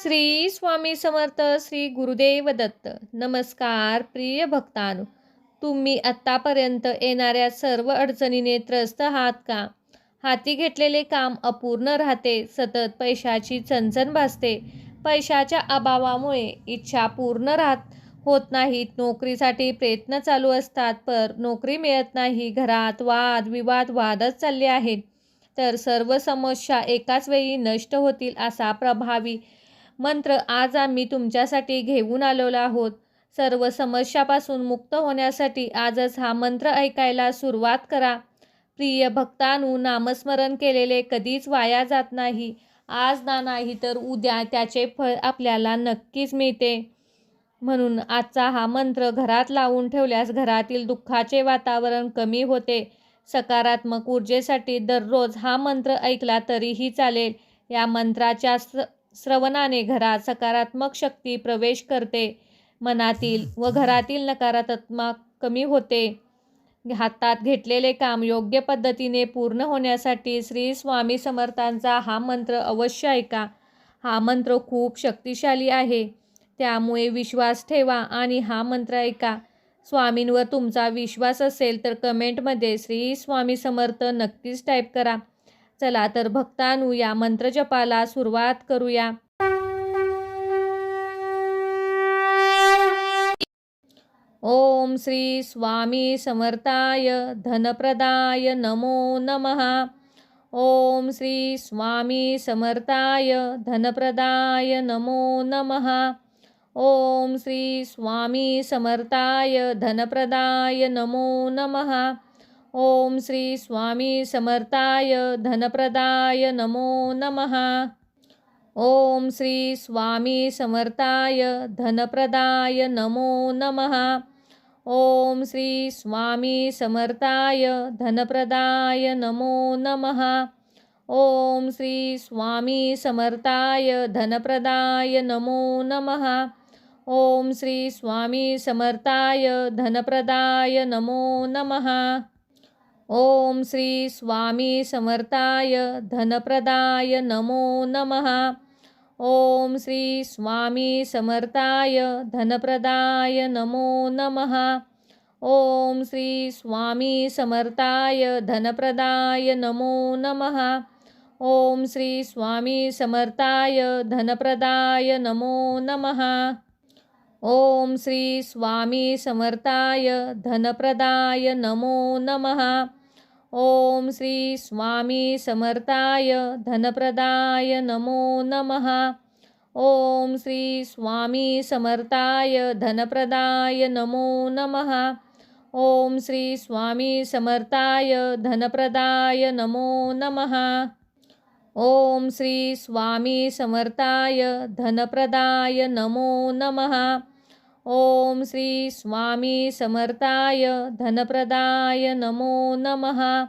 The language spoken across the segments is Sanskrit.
श्री स्वामी समर्थ श्री गुरुदेव दत्त. नमस्कार प्रिय भक्तांनो, तुम्ही आत्तापर्यंत येणाऱ्या सर्व अडचणीने त्रस्त आहात का? हाती घेतलेले काम अपूर्ण राहते, सतत पैशाची चणचण भासते, पैशाच्या अभावामुळे इच्छा पूर्ण होत नाहीत, नोकरीसाठी प्रयत्न चालू असतात पण नोकरी मिळत नाही, घरात वाद विवाद वाढत चालले आहेत, तर सर्व समस्या एकाच वेळी नष्ट होतील असा प्रभावी मंत्र आज आम्ही तुमच्यासाठी घेऊन आलेलो आहोत. सर्व समस्यापासून मुक्त होण्यासाठी आजच हा मंत्र ऐकायला सुरुवात करा. प्रिय भक्तांनो, नामस्मरण केलेले कधीच वाया जात नाही. आज ना नाही तर उद्या त्याचे फळ आपल्याला नक्कीच मिळते. म्हणून आजचा हा मंत्र घरात लावून ठेवल्यास घरातील दुःखाचे वातावरण कमी होते. सकारात्मक ऊर्जेसाठी दररोज हा मंत्र ऐकला तरीही चालेल. या मंत्राच्या श्रवणाने घरात सकारात्मक शक्ती प्रवेश करते, मनातील व घरातील नकारात्मक कमी होते. हातात घेतलेले काम योग्य पद्धतीने पूर्ण होण्यासाठी श्री स्वामी समर्थांचा हा मंत्र अवश्य ऐका. हा मंत्र खूप शक्तिशाली आहे, त्यामुळे विश्वास ठेवा आणि हा मंत्र ऐका. स्वामींवर तुमचा विश्वास असेल तर कमेंटमध्ये श्री स्वामी समर्थ नक्कीच टाईप करा. चला तर भक्तांनो, या मंत्रजपाला सुरुवात करूया. ओम श्री स्वामी समर्थाय धनप्रदाय नमो नमः. ओम श्री स्वामी समर्थाय धनप्रदाय नमो नमः. ओम श्री स्वामी समर्थाय धनप्रदाय नमो नमः. ओम श्री स्वामी समर्थाय धनप्रदाय नमो नमः. ओम श्री स्वामी समर्थाय धनप्रदाय नमो नमः. ओम श्री स्वामी समर्थाय धनप्रदाय नमो नमः. ओम श्री स्वामी समर्थाय धनप्रदाय नमो नमः. ओम श्री स्वामी समर्थाय धनप्रदाय नमो नमः. ओम श्री स्वामी समर्थाय धनप्रदाय नमो नमः. ओम श्री स्वामी समर्थाय धनप्रदाय नमो नमः. ओम श्री स्वामी समर्थाय धनप्रदाय नमो नमः. ओम श्री स्वामी समर्थाय धनप्रदाय नमो नमः. ओम श्री स्वामी समर्थाय धनप्रदाय नमो नमः. ओम श्री स्वामी समर्थाय धनप्रदाय नमो नमः. ओम श्री स्वामी समर्थाय धनप्रदाय नमो नमः. ओम श्री स्वामी समर्थाय धनप्रदाय नमो नमः. ओम श्री स्वामी समर्थाय धनप्रदाय नमो नमः. ओम श्री स्वामी समर्थाय धनप्रदाय नमो नमः.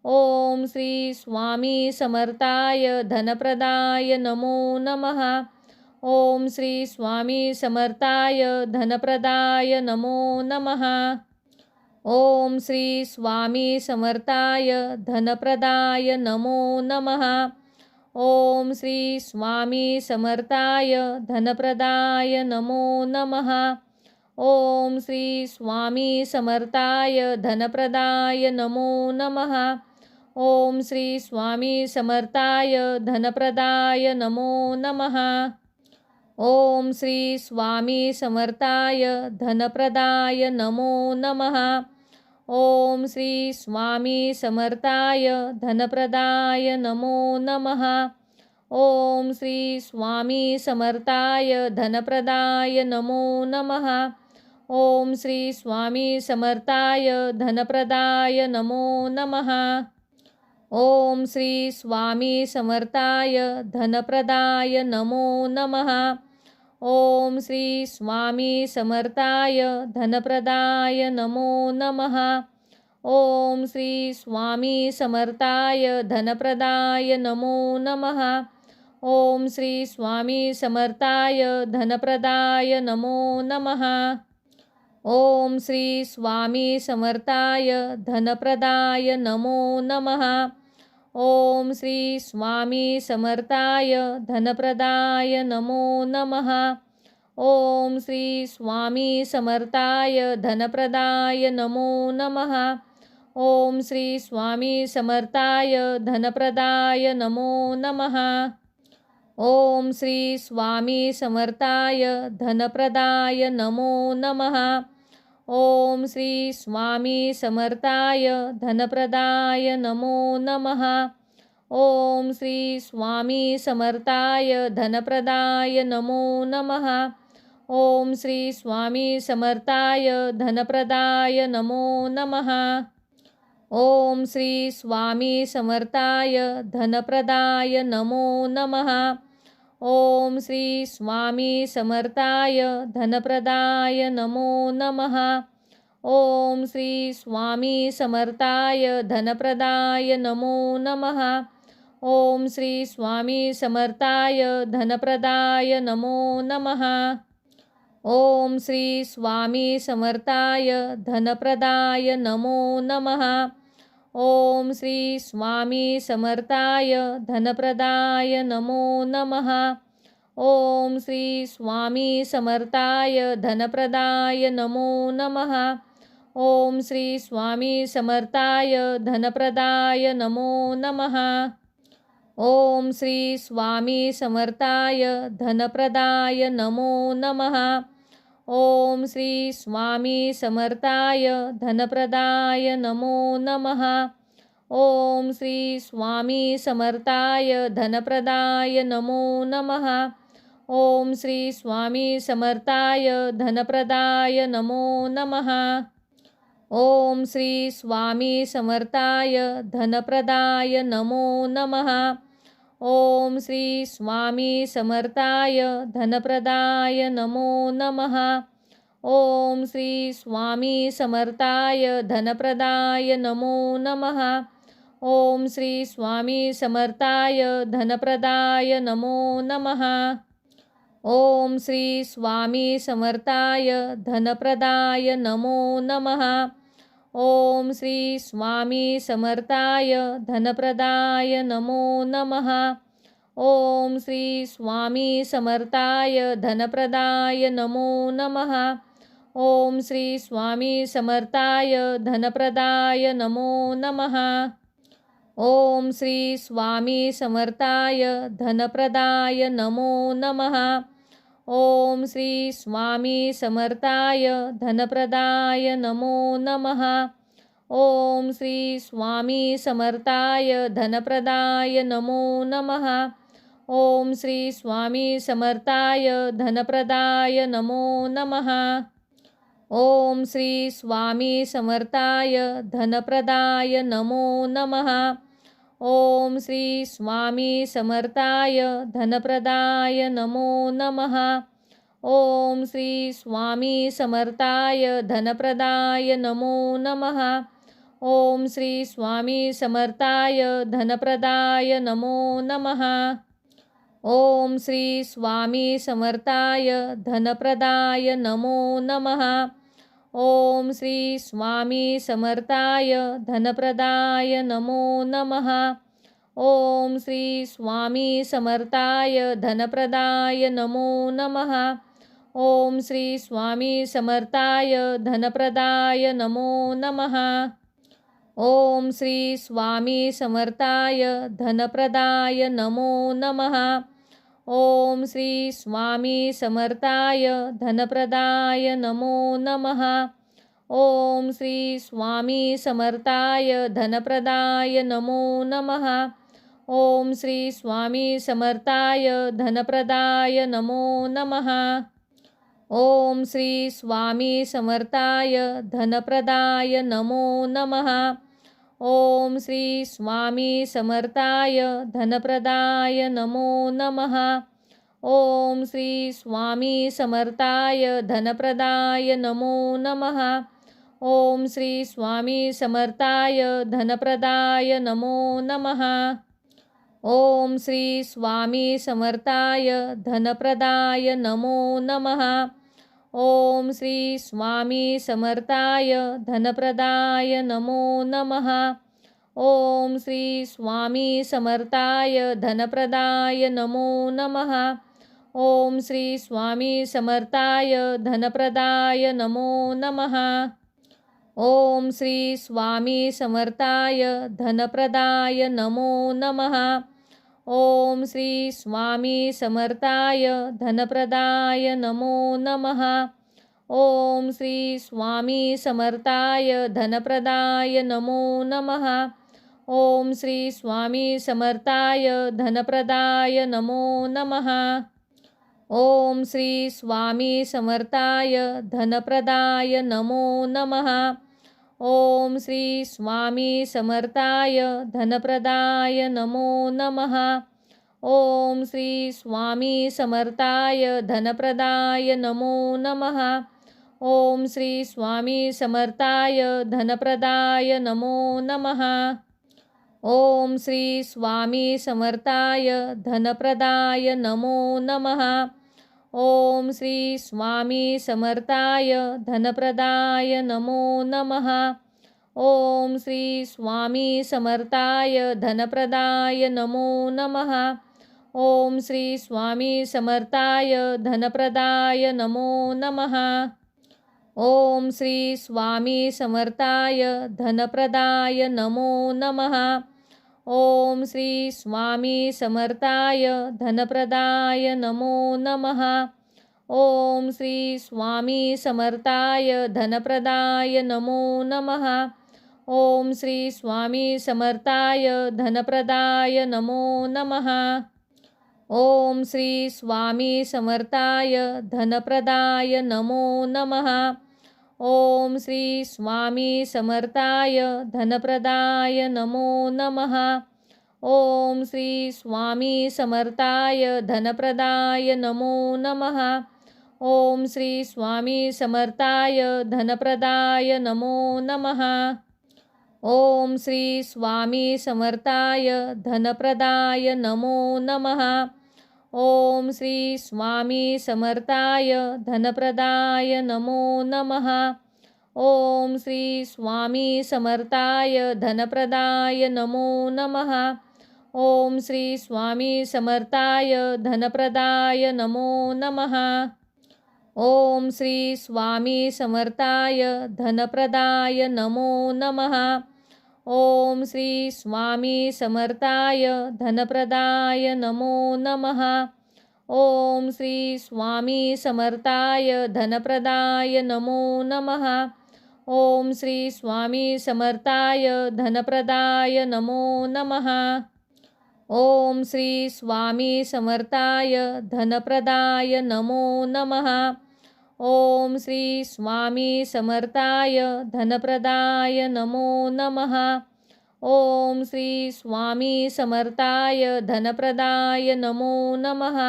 ओम श्री स्वामी समर्थाय धनप्रदाय नमो नमः. ओम श्री स्वामी समर्थाय धनप्रदाय नमो नमः. ओम श्री स्वामी समर्थाय धनप्रदाय नमो नमः. ओम श्री स्वामी समर्थाय धनप्रदाय नमो नमः. ओम श्री स्वामी समर्थाय धनप्रदाय नमो नमः. ओम श्री स्वामी समर्थाय धनप्रदाय नमो नमः. ओम श्री स्वामी समर्थाय धनप्रदाय नमो नमः. ओम श्री स्वामी समर्थाय धनप्रदाय नमो नमः. ओम श्री स्वामी समर्थाय धनप्रदाय नमो नमः. ओम श्री स्वामी समर्थाय धनप्रदाय नमो नमः. ओम श्री स्वामी समर्थाय धनप्रदाय नमो नमः. ओम श्री स्वामी समर्थाय धनप्रदाय नमो नमः. ओम श्री स्वामी समर्थाय धनप्रदाय नमो नमः. ओम श्री स्वामी समर्थाय धनप्रदाय नमो नमः. ओम श्री स्वामी समर्थाय धनप्रदाय नमो नमः. ओम श्री स्वामी समर्थाय धनप्रदाय नमो नमः। ओम श्री स्वामी समर्थाय धनप्रदाय नमो नमः। ओम श्री स्वामी समर्थाय धनप्रदाय नमो नमः। ओम श्री स्वामी समर्थाय धनप्रदाय नमो नमः। ओम श्री स्वामी समर्थाय धनप्रदाय नमो नमः। ओम श्री स्वामी समर्थाय धनप्रदाय नमो नमः। ओम श्री स्वामी समर्थाय धनप्रदाय नमो नमः। ओम श्री स्वामी समर्थाय धनप्रदाय नमो नमः। ओम श्री स्वामी समर्थाय धनप्रदाय नमो नमः। ओम श्री स्वामी समर्थाय धनप्रदाय नमो नमः। ओम श्री स्वामी समर्थाय धनप्रदाय नमो नमः। ओम श्री स्वामी समर्थाय धनप्रदाय नमो नमः। ओम श्री स्वामी समर्थाय धनप्रदाय नमो नमः। ओम श्री स्वामी समर्थाय धनप्रदाय नमो नमः। ओम श्री स्वामी समर्थाय धनप्रदाय नमो नमः। ओम श्री स्वामी समर्थाय धनप्रदाय नमो नमः। ओम श्री स्वामी समर्थाय धनप्रदाय नमो नमः। ओम श्री स्वामी समर्थाय धनप्रदाय नमो नमः। ओम श्री स्वामी समर्थाय धनप्रदाय नमो नमः। ओम श्री स्वामी समर्थाय धनप्रदाय नमो नमः। ओम श्री स्वामी समर्थाय धनप्रदाय नमो नमः। ओम श्री स्वामी समर्थाय धनप्रदाय नमो नमः। ओम श्री स्वामी समर्थाय धनप्रदाय नमो नमः। ओम श्री स्वामी समर्थाय धनप्रदाय नमो नमः। ओम श्री स्वामी समर्थाय धनप्रदाय नमो नमः। ओम श्री स्वामी समर्थाय धनप्रदाय नमो नमः। ओम श्री स्वामी समर्थाय धनप्रदाय नमो नमः। ओम श्री स्वामी समर्थाय धनप्रदाय नमो नमः। ओम श्री स्वामी समर्थाय धनप्रदाय नमो नमः। ओम श्री स्वामी समर्थाय धनप्रदाय नमो नमः। ओम श्री स्वामी समर्थाय धनप्रदाय नमो नमः। ओम श्री स्वामी समर्थाय धनप्रदाय नमो नमः। ओम श्री स्वामी समर्थाय धनप्रदाय नमो नमः। ओम श्री स्वामी समर्थाय धनप्रदाय नमो नमः। ओम श्री स्वामी समर्थाय धनप्रदाय नमो नमः। ओम श्री स्वामी समर्थाय धनप्रदाय नमो नमः। ओम श्री स्वामी समर्थाय धनप्रदाय नमो नमः। ओम श्री स्वामी समर्थाय धनप्रदाय नमो नमः। ओम श्री स्वामी समर्थाय धनप्रदाय नमो नमः। ओम श्री स्वामी समर्थाय धनप्रदाय नमो नमः। ओम श्री स्वामी समर्थाय धनप्रदाय नमो नमः। ओम श्री स्वामी समर्थाय धनप्रदाय नमो नमः। ओम श्री स्वामी समर्थाय धनप्रदाय नमो नमः। ओम श्री स्वामी समर्थाय धनप्रदाय नमो नमः। ओम श्री स्वामी समर्थाय धनप्रदाय नमो नमः। ओम श्री स्वामी समर्थाय धनप्रदाय नमो नमः। ओम श्री स्वामी समर्थाय धनप्रदाय नमो नमः। ओम श्री स्वामी समर्थाय धनप्रदाय नमो नमः। ओम श्री स्वामी समर्थाय धनप्रदाय नमो नमः। ओम श्री स्वामी समर्थाय धनप्रदाय नमो नमः। ओम श्री स्वामी समर्थाय धनप्रदाय नमो नमः। ओम श्री स्वामी समर्थाय धनप्रदाय नमो नमः। ओम श्री स्वामी समर्थाय धनप्रदाय नमो नमः। ओम श्री स्वामी समर्थाय धनप्रदाय नमो नमः। ओम श्री स्वामी समर्थाय धनप्रदाय नमो नमः। ओम श्री स्वामी समर्थाय धनप्रदाय नमो नमः। ओम श्री स्वामी समर्थाय धनप्रदाय नमो नमः। ओम श्री स्वामी समर्थाय धनप्रदाय नमो नमः। ओम श्री स्वामी समर्थाय धनप्रदाय नमो नमः। ओम श्री स्वामी समर्थाय धनप्रदाय नमो नमः। ओम श्री स्वामी समर्थाय धनप्रदाय नमो नमः। ओम श्री स्वामी समर्थाय धनप्रदाय नमो नमः। ओम श्री स्वामी समर्थाय धनप्रदाय नमो नमः। ओम श्री स्वामी समर्थाय धनप्रदाय नमो नमः। ओम श्री स्वामी समर्थाय धनप्रदाय नमो नमः। ओम श्री स्वामी समर्थाय धनप्रदाय नमो नमः। ओम श्री स्वामी समर्थाय धनप्रदाय नमो नमः। ओम श्री स्वामी समर्थाय धनप्रदाय नमो नमः। ओम श्री स्वामी समर्थाय धनप्रदाय नमो नमः। ओम श्री स्वामी समर्थाय धनप्रदाय नमो नमः। ओम श्री स्वामी समर्थाय धनप्रदाय नमो नमः। ओम श्री स्वामी समर्थाय धनप्रदाय नमो नमः। ओम श्री स्वामी समर्थाय धनप्रदाय नमो नमः। ओम श्री स्वामी समर्थाय धनप्रदाय नमो नमः। ओम श्री स्वामी समर्थाय धनप्रदाय नमो नमः। ओम श्री स्वामी समर्थाय धनप्रदाय नमो नमः। ओम श्री स्वामी समर्थाय धनप्रदाय नमो नमः। ओम श्री स्वामी समर्थाय धनप्रदाय नमो नमः। ओम श्री स्वामी समर्थाय धनप्रदाय नमो नमः। ओम श्री स्वामी समर्थाय धनप्रदाय नमो नमः। ओम श्री स्वामी समर्थाय धनप्रदाय नमो नमः। ओम श्री स्वामी समर्थाय धनप्रदाय नमो नमः।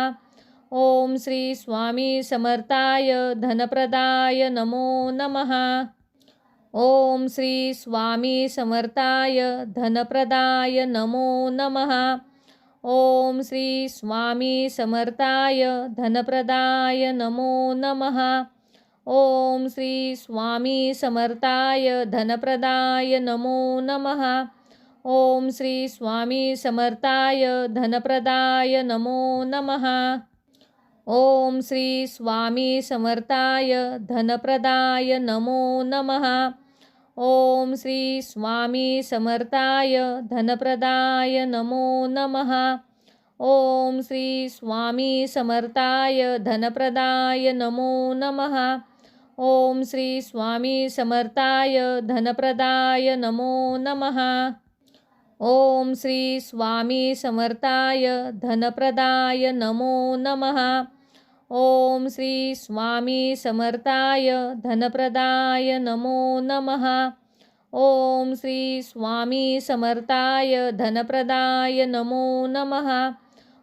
ओम श्री स्वामी समर्थाय धनप्रदाय नमो नमः। ओम श्री स्वामी समर्थाय धनप्रदाय नमो नमः। ओम श्री स्वामी समर्थाय धनप्रदाय नमो नमः। ओम श्री स्वामी समर्थाय धनप्रदाय नमो नमः। ओम श्री स्वामी समर्थाय धनप्रदाय नमो नमः। ओम श्री स्वामी समर्थाय धनप्रदाय नमो नमः। ओम श्री स्वामी समर्थाय धनप्रदाय नमो नमः। ओम श्री स्वामी समर्थाय धनप्रदाय नमो नमः। ओम श्री स्वामी समर्थाय धनप्रदाय नमो नमः। ओम श्री स्वामी समर्थाय धनप्रदाय नमो नमः। ओम श्री स्वामी समर्थाय धनप्रदाय नमो नमः। ओम श्री स्वामी समर्थाय धनप्रदाय नमो नमः।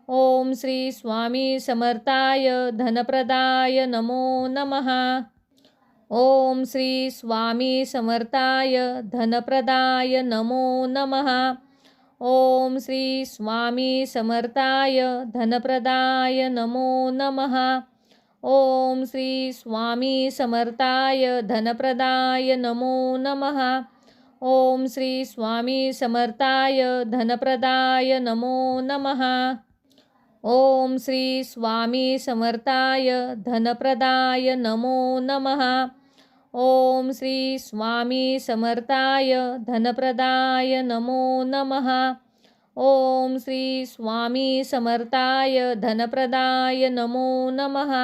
ओम श्री स्वामी समर्थाय धनप्रदाय नमो नमः। ओम श्री स्वामी समर्थाय धनप्रदाय नमो नमः। ओम श्री स्वामी समर्थाय धनप्रदाय नमो नमः। ओम श्री स्वामी समर्थाय धनप्रदाय नमो नमः। ओम श्री स्वामी समर्थाय धनप्रदाय नमो नमः। ओम श्री स्वामी समर्थाय धनप्रदाय नमो नमः। ओम श्री स्वामी समर्थाय धनप्रदाय नमो नमः। ओम श्री स्वामी समर्थाय धनप्रदाय नमो नमः।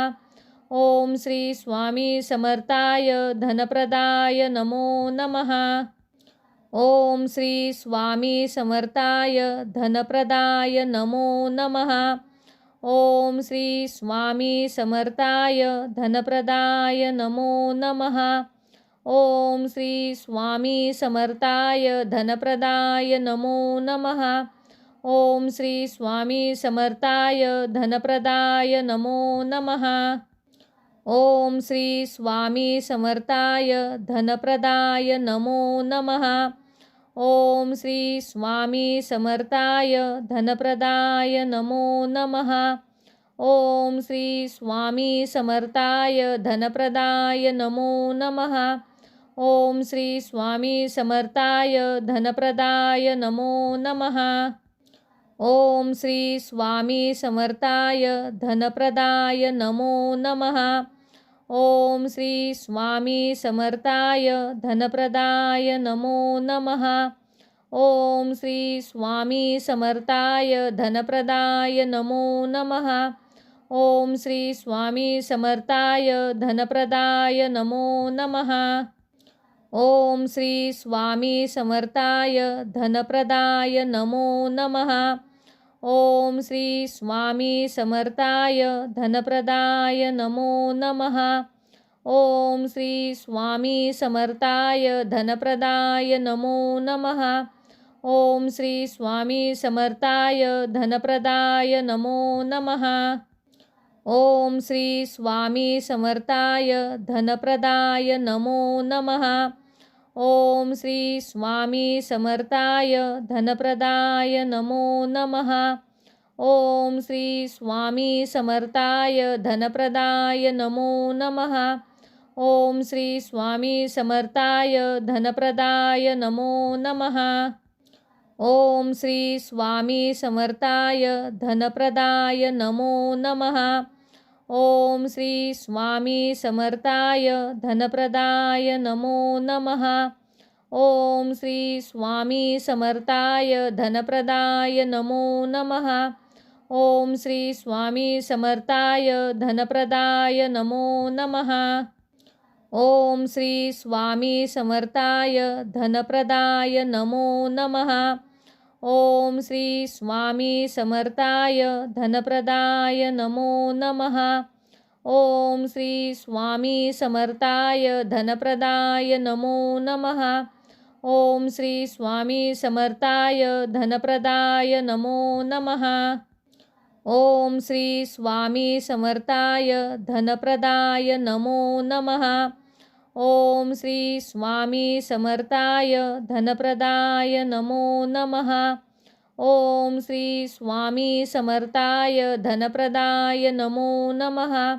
ओम श्री स्वामी समर्थाय धनप्रदाय नमो नमः। ओम श्री स्वामी समर्थाय धनप्रदाय नमो नमः। ओम श्री स्वामी समर्थाय धनप्रदाय नमो नमः। ओम श्री स्वामी समर्थाय धनप्रदाय नमो नमः। ओम श्री स्वामी समर्थाय धनप्रदाय नमो नमः। ओम श्री स्वामी समर्थाय धनप्रदाय नमो नमः। ओम श्री स्वामी समर्थाय धनप्रदाय नमो नमः। ओम श्री स्वामी समर्थाय धनप्रदाय नमो नमः। ओम श्री स्वामी समर्थाय धनप्रदाय नमो नमः। ओम श्री स्वामी समर्थाय धनप्रदाय नमो नमः। ओम श्री स्वामी समर्थाय धनप्रदाय नमो नमः। ओम श्री स्वामी समर्थाय धनप्रदाय नमो नमः। ओम श्री स्वामी समर्थाय धनप्रदाय नमो नमः। ओम श्री स्वामी समर्थाय धनप्रदाय नमो नमः। ओम श्री स्वामी समर्थाय धनप्रदाय नमो नमः। ओम श्री स्वामी समर्थाय धनप्रदाय नमो नमः। ओम श्री स्वामी समर्थाय धनप्रदाय नमो नमः। ओम श्री स्वामी समर्थाय धनप्रदाय नमो नमः। ओम श्री स्वामी समर्थाय धनप्रदाय नमो नमः। ओम श्री स्वामी समर्थाय धनप्रदाय नमो नमः। ओम श्री स्वामी समर्थाय धनप्रदाय नमो नमः। ओम श्री स्वामी समर्थाय धनप्रदाय नमो नमः। ओम श्री स्वामी समर्थाय धनप्रदाय नमो नमः। ओम श्री स्वामी समर्थाय धनप्रदाय नमो नमः। ओम श्री स्वामी समर्थाय धनप्रदाय नमो नमः। ओम श्री स्वामी समर्थाय धनप्रदाय नमो नमः। ओम श्री स्वामी समर्थाय धनप्रदाय नमो नमः। ओम श्री स्वामी समर्थाय धनप्रदाय नमो नमः। ओम श्री स्वामी समर्थाय धनप्रदाय नमो नमः। ओम श्री स्वामी समर्थाय धनप्रदाय नमो नमः। ओम श्री स्वामी समर्थाय धनप्रदाय नमो नमः। ओम श्री स्वामी समर्थाय धनप्रदाय नमो नमः।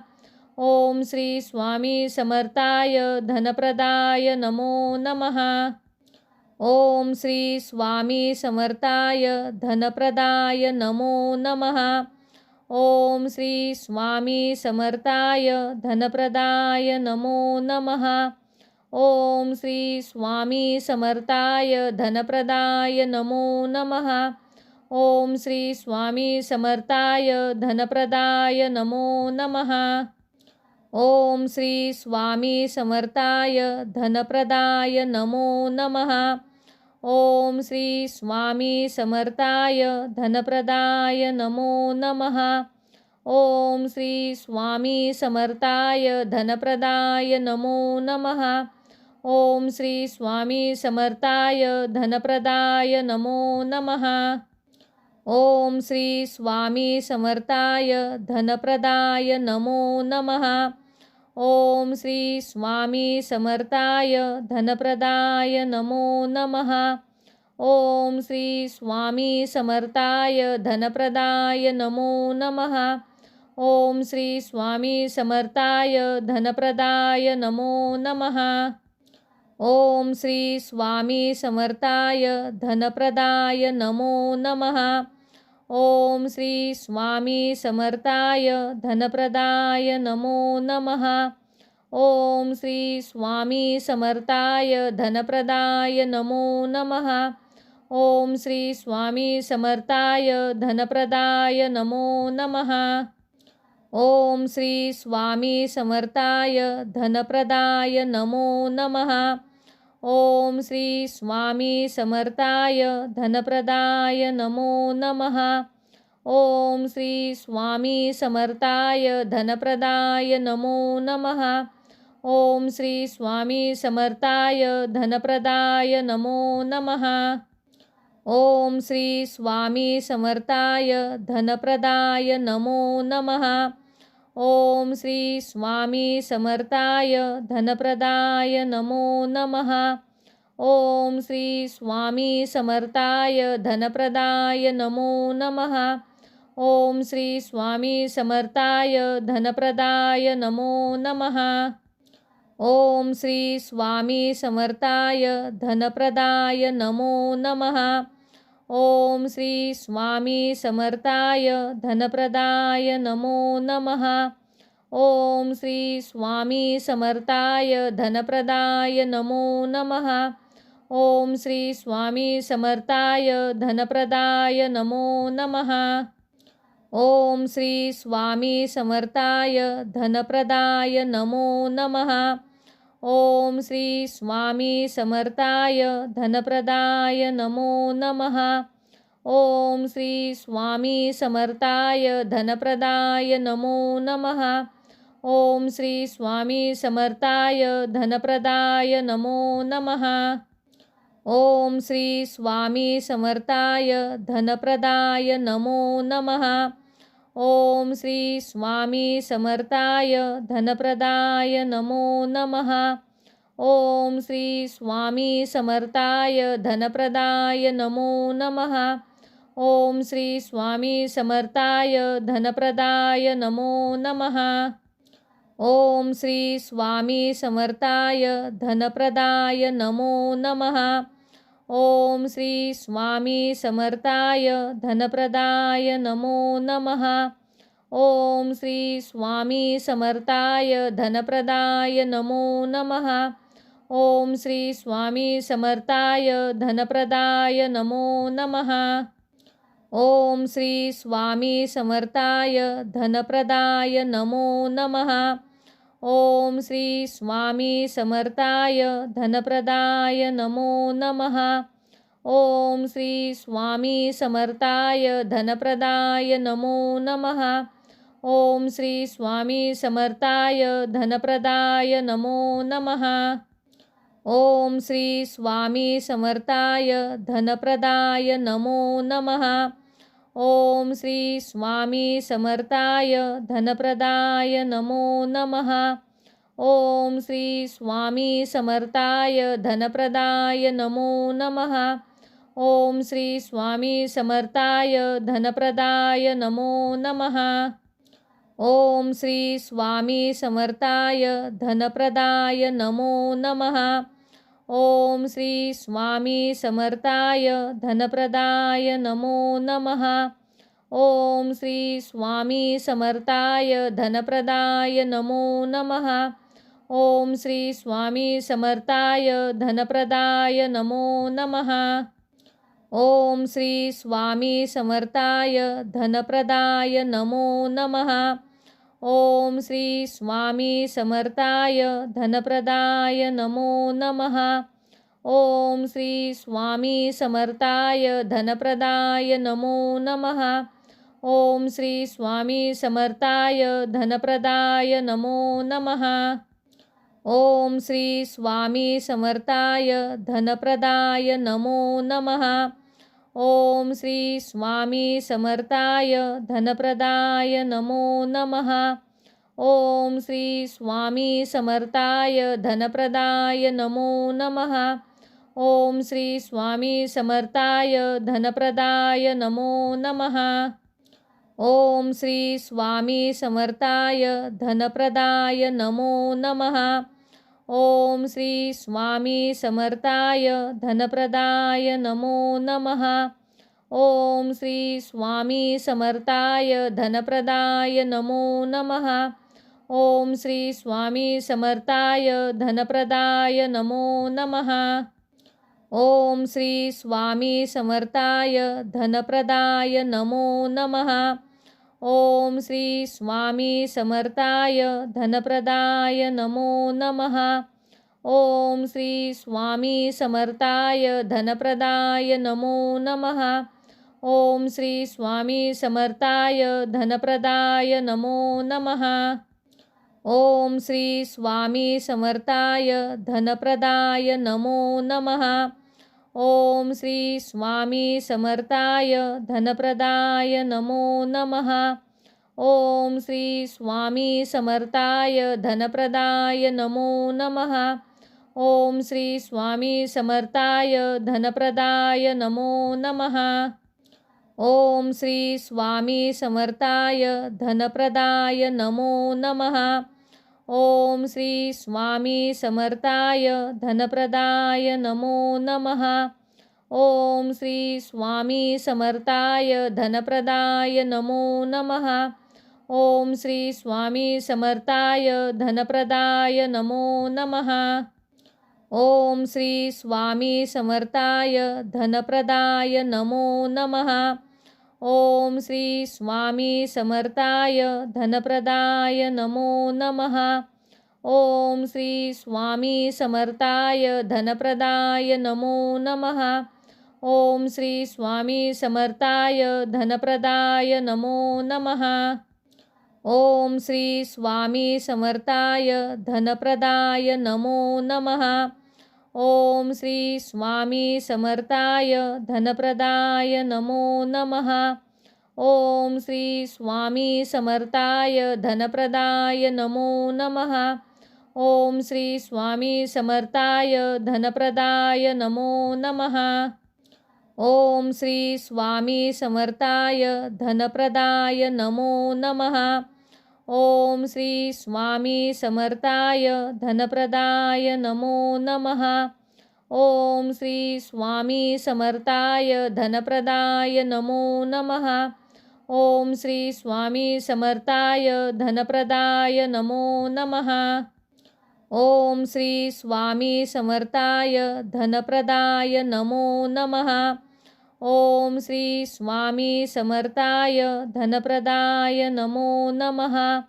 ओम श्री स्वामी समर्थाय धनप्रदाय नमो नमः। ओम श्री स्वामी समर्थाय धनप्रदाय नमो नमः। ओम श्री स्वामी समर्थाय धनप्रदाय नमो नमः। ओम श्री स्वामी समर्थाय धनप्रदाय नमो नमः। ओम श्री स्वामी समर्थाय धनप्रदाय नमो नमः। ओम श्री स्वामी समर्थाय धनप्रदाय नमो नमः। ओम श्री स्वामी समर्थाय धनप्रदाय नमो नमः। ओम श्री स्वामी समर्थाय धनप्रदाय नमो नमः। ओम श्री स्वामी समर्थाय धनप्रदाय नमो नमः। ओम श्री स्वामी समर्थाय धनप्रदाय नमो नमः। ओम श्री स्वामी समर्थाय धनप्रदाय नमो नमः। ओम श्री स्वामी समर्थाय धनप्रदाय नमो नमः। ओम श्री स्वामी समर्थाय धनप्रदाय नमो नमः। ओम श्री स्वामी समर्थाय धनप्रदाय नमो नमः। ओम श्री स्वामी समर्थाय धनप्रदाय नमो नमः। ओम श्री स्वामी समर्थाय धनप्रदाय नमो नमः। ओम श्री स्वामी समर्थाय धनप्रदाय नमो नमः। ओम श्री स्वामी समर्थाय धनप्रदाय नमो नमः। ओम श्री स्वामी समर्थाय धनप्रदाय नमो नमः। ओम श्री स्वामी समर्थाय धनप्रदाय नमो नमः। ओम श्री स्वामी समर्थाय धनप्रदाय नमो नमः। ओम श्री स्वामी समर्थाय धनप्रदाय नमो नमः। ओम श्री स्वामी समर्थाय धनप्रदाय नमो नमः। ओम श्री स्वामी समर्थाय धनप्रदाय नमो नमः। ओम श्री स्वामी समर्थाय धनप्रदाय नमो नमः। ओम श्री स्वामी समर्थाय धनप्रदाय नमो नमः। ओम श्री स्वामी समर्थाय धनप्रदाय नमो नमः। ओम श्री स्वामी समर्थाय धनप्रदाय नमो नमः। ओम श्री स्वामी समर्थाय धनप्रदाय नमो नमः। ओम श्री स्वामी समर्थाय धनप्रदाय नमो नमः। ओम श्री स्वामी समर्थाय धनप्रदाय नमो नमः। ओम श्री स्वामी समर्थाय धनप्रदाय नमो नमः। ओम श्री स्वामी समर्थाय धनप्रदाय नमो नमः। ओम श्री स्वामी समर्थाय धनप्रदाय नमो नमः। ओम श्री स्वामी समर्थाय धनप्रदाय नमो नमः। ओम श्री स्वामी समर्थाय धनप्रदाय नमो नमः। ओम श्री स्वामी समर्थाय धनप्रदाय नमो नमः। ओम श्री स्वामी समर्थाय धनप्रदाय नमो नमः। ओम श्री स्वामी समर्थाय धनप्रदाय नमो नमः। ओम श्री स्वामी समर्थाय धनप्रदाय नमो नमः। ओम श्री स्वामी समर्थाय धनप्रदाय नमो नमः। ओम श्री स्वामी समर्थाय धनप्रदाय नमो नमः। ओम श्री स्वामी समर्थाय धनप्रदाय नमो नमः। ओम श्री स्वामी समर्थाय धनप्रदाय नमो नमः। ओम श्री स्वामी समर्थाय धनप्रदाय नमो नमः। ओम श्री स्वामी समर्थाय धनप्रदाय नमो नमः। ओम श्री स्वामी समर्थाय धनप्रदाय नमो नमः। ओम श्री स्वामी समर्थाय धनप्रदाय नमो नमः। ओम श्री स्वामी समर्थाय धनप्रदाय नमो नमः। ओम श्री स्वामी समर्थाय धनप्रदाय नमो नमः। ओम श्री स्वामी समर्थाय धनप्रदाय नमो नमः। ओम श्री स्वामी समर्थाय धनप्रदाय नमो नमः। ओम श्री स्वामी समर्थाय धनप्रदाय नमो नमः। ओम श्री स्वामी समर्थाय धनप्रदाय नमो नमः। ओम श्री स्वामी समर्थाय धनप्रदाय नमो नमः। ओम श्री स्वामी समर्थाय धनप्रदाय नमो नमः। ओम श्री स्वामी समर्थाय धनप्रदाय नमो नमः। ओम श्री स्वामी समर्थाय धनप्रदाय नमो नमः। ओम श्री स्वामी समर्थाय धनप्रदाय नमो नमः। ओम श्री स्वामी समर्थाय धनप्रदाय नमो नमः। ओम श्री स्वामी समर्थाय धनप्रदाय नमो नमः। ओम श्री स्वामी समर्थाय धनप्रदाय नमो नमः। ओम श्री स्वामी समर्थाय धनप्रदाय नमो नमः। ओम श्री स्वामी समर्थाय धनप्रदाय नमो नमः। ओम श्री स्वामी समर्थाय धनप्रदाय नमो नमः। ओम श्री स्वामी समर्थाय धनप्रदाय नमो नमः। ओम श्री स्वामी समर्थाय धनप्रदाय नमो नमः। ओम श्री स्वामी समर्थाय धनप्रदाय नमो नमः। ओम श्री स्वामी समर्थाय धनप्रदाय नमो नमः। ओम श्री स्वामी समर्थाय धनप्रदाय नमो नमः। ओम श्री स्वामी समर्थाय धनप्रदाय नमो नमः। ओम श्री स्वामी समर्थाय धनप्रदाय नमो नमः। ओम श्री स्वामी समर्थाय धनप्रदाय नमो नमः। ओम श्री स्वामी समर्थाय धनप्रदाय नमो नमः। ओम श्री स्वामी समर्थाय धनप्रदाय नमो नमः। ओम श्री स्वामी समर्थाय धनप्रदाय नमो नमः। ओम श्री स्वामी समर्थाय धनप्रदाय नमो नमः। ओम श्री स्वामी समर्थाय धनप्रदाय नमो नमः। ओम श्री स्वामी समर्थाय धनप्रदाय नमो नमः। ओम श्री स्वामी समर्थाय धनप्रदाय नमो नमः। ओम श्री स्वामी समर्थाय धनप्रदाय नमो नमः। ओम श्री स्वामी समर्थाय धनप्रदाय नमो नमः। ओम श्री स्वामी समर्थाय धनप्रदाय नमो नमः। ओम श्री स्वामी समर्थाय धनप्रदाय नमो नमः। ओम श्री स्वामी समर्थाय धनप्रदाय नमो नमः। ओम श्री स्वामी समर्थाय धनप्रदाय नमो नमः। ओम श्री स्वामी समर्थाय धनप्रदाय नमो नमः। ओम श्री स्वामी समर्थाय धनप्रदाय नमो नमः। ओम श्री स्वामी समर्थाय धनप्रदाय नमो नमः। ओम श्री स्वामी समर्थाय धनप्रदाय नमो नमः। ओम श्री स्वामी समर्थाय धनप्रदाय नमो नमः।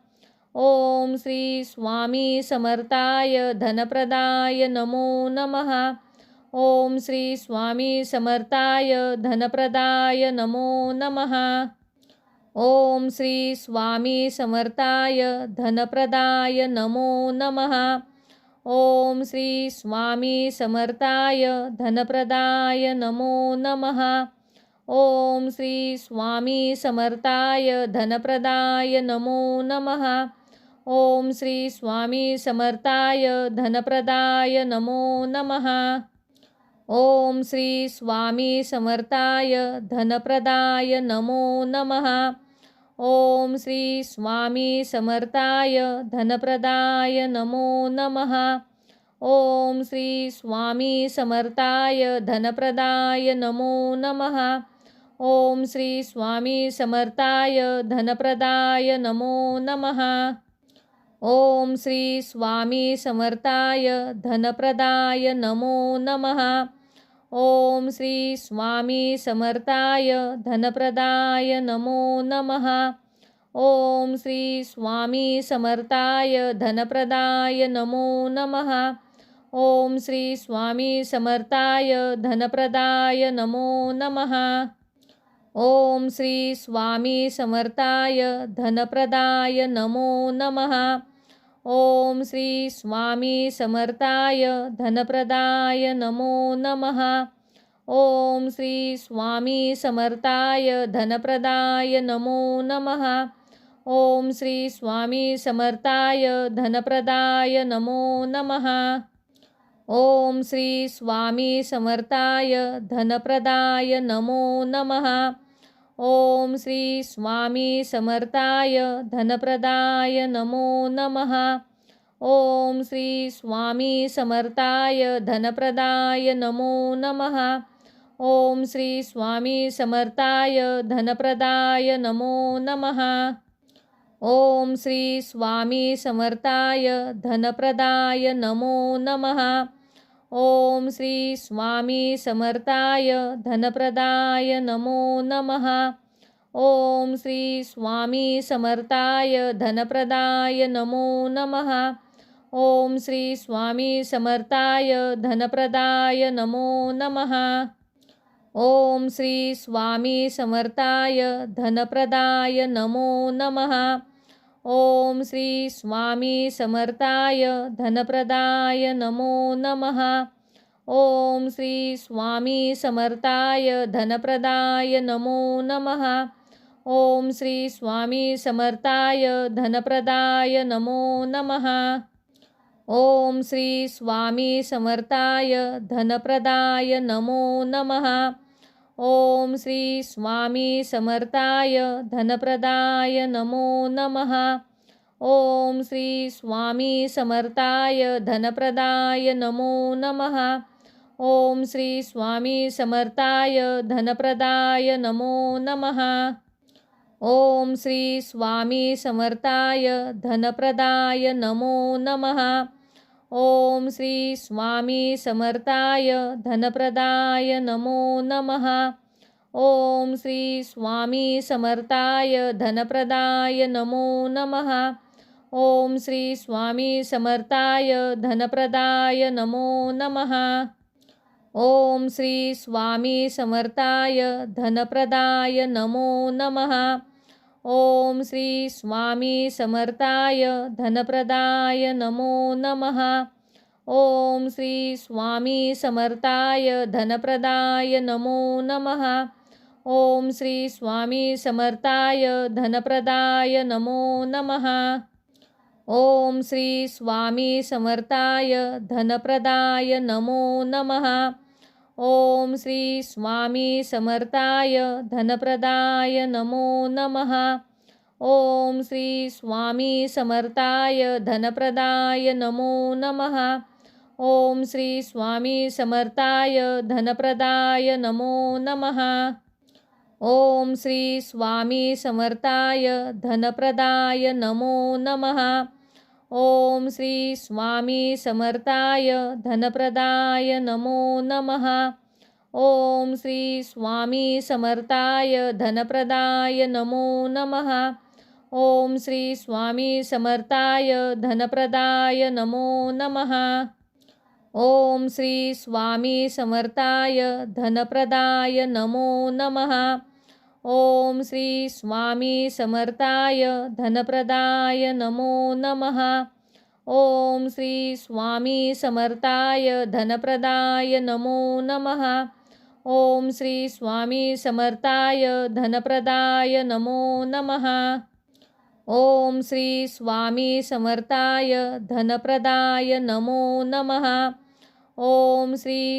ओम श्री स्वामी समर्थाय धनप्रदाय नमो नमः। ओम श्री स्वामी समर्थाय धनप्रदाय नमो नमः। ओम श्री स्वामी समर्थाय धनप्रदाय नमो नमः। ओम श्री स्वामी समर्थाय धनप्रदाय नमो नमः। ओम श्री स्वामी समर्थाय धनप्रदाय नमो नमः। ओम श्री स्वामी समर्थाय धनप्रदाय नमो नमः। ओम श्री स्वामी समर्थाय धनप्रदाय नमो नमः। ओम श्री स्वामी समर्थाय धनप्रदाय नमो नमः। ओम श्री स्वामी समर्थाय धनप्रदाय नमो नमः। ओम श्री स्वामी समर्थाय धनप्रदाय नमो नमः। ओम श्री स्वामी समर्थाय धनप्रदाय नमो नमः। ओम श्री स्वामी समर्थाय धनप्रदाय नमो नमः। ओम श्री स्वामी समर्थाय धनप्रदाय नमो नमः। ओम श्री स्वामी समर्थाय धनप्रदाय नमो नमः। ओम श्री स्वामी समर्थाय धनप्रदाय नमो नमः। ओम श्री स्वामी समर्थाय धनप्रदाय नमो नमः। ओम श्री स्वामी समर्थाय धनप्रदाय नमो नमः। ओम श्री स्वामी समर्थाय धनप्रदाय नमो नमः। ओम श्री स्वामी समर्थाय धनप्रदाय नमो नमः। ओम श्री स्वामी समर्थाय धनप्रदाय नमो नमः। ओम श्री स्वामी समर्थाय धनप्रदाय नमो नमः। ओम श्री स्वामी समर्थाय धनप्रदाय नमो नमः। ओम श्री स्वामी समर्थाय धनप्रदाय नमो नमः। ओम श्री स्वामी समर्थाय धनप्रदाय नमो नमः। ओम श्री स्वामी समर्थाय धनप्रदाय नमो नमः। ओम श्री स्वामी समर्थाय धनप्रदाय नमो नमः। ओम श्री स्वामी समर्थाय धनप्रदाय नमो नमः। ओम श्री स्वामी समर्थाय धनप्रदाय नमो नमः। ओम श्री स्वामी समर्थाय धनप्रदाय नमो नमः। ओम श्री स्वामी समर्थाय धनप्रदाय नमो नमः। ओम श्री स्वामी समर्थाय धनप्रदाय नमो नमः। ओम श्री स्वामी समर्थाय धनप्रदाय नमो नमः। ओम श्री स्वामी समर्थाय धनप्रदाय नमो नमः। ओम श्री स्वामी समर्थाय धनप्रदाय नमो नमः। ओम श्री स्वामी समर्थाय धनप्रदाय नमो नमः। ओम श्री स्वामी समर्थाय धनप्रदाय नमो नमः। ओम श्री स्वामी समर्थाय धनप्रदाय नमो नमः। ओम श्री स्वामी समर्थाय धनप्रदाय नमो नमः। ओम श्री स्वामी समर्थाय धनप्रदाय नमो नमः। ओम श्री स्वामी समर्थाय धनप्रदाय नमो नमः। ओम श्री स्वामी समर्थाय धनप्रदाय नमो नमः। ओम श्री स्वामी समर्थाय धनप्रदाय नमो नमः। ओम श्री स्वामी समर्थाय धनप्रदाय नमो नमः। ओम श्री स्वामी समर्थाय धनप्रदाय नमो नमः। ओम श्री स्वामी समर्थाय धनप्रदाय नमो नमः। ओम श्री स्वामी समर्थाय धनप्रदाय नमो नमः। ओम श्री स्वामी समर्थाय धनप्रदाय नमो नमः। ओम श्री स्वामी समर्थाय धनप्रदाय नमो नमः। ओम श्री स्वामी समर्थाय धनप्रदाय नमो नमः। ओम श्री स्वामी समर्थाय धनप्रदाय नमो नमः। ओम श्री स्वामी समर्थाय धनप्रदाय नमो नमः। ओम श्री स्वामी समर्थाय धनप्रदाय नमो नमः। ओम श्री स्वामी समर्थाय धनप्रदाय नमो नमः। ओम श्री स्वामी समर्थाय धनप्रदाय नमो नमः। ओम श्री स्वामी समर्थाय धनप्रदाय नमो नमः। ओम श्री स्वामी समर्थाय धनप्रदाय नमो नमः। ओम श्री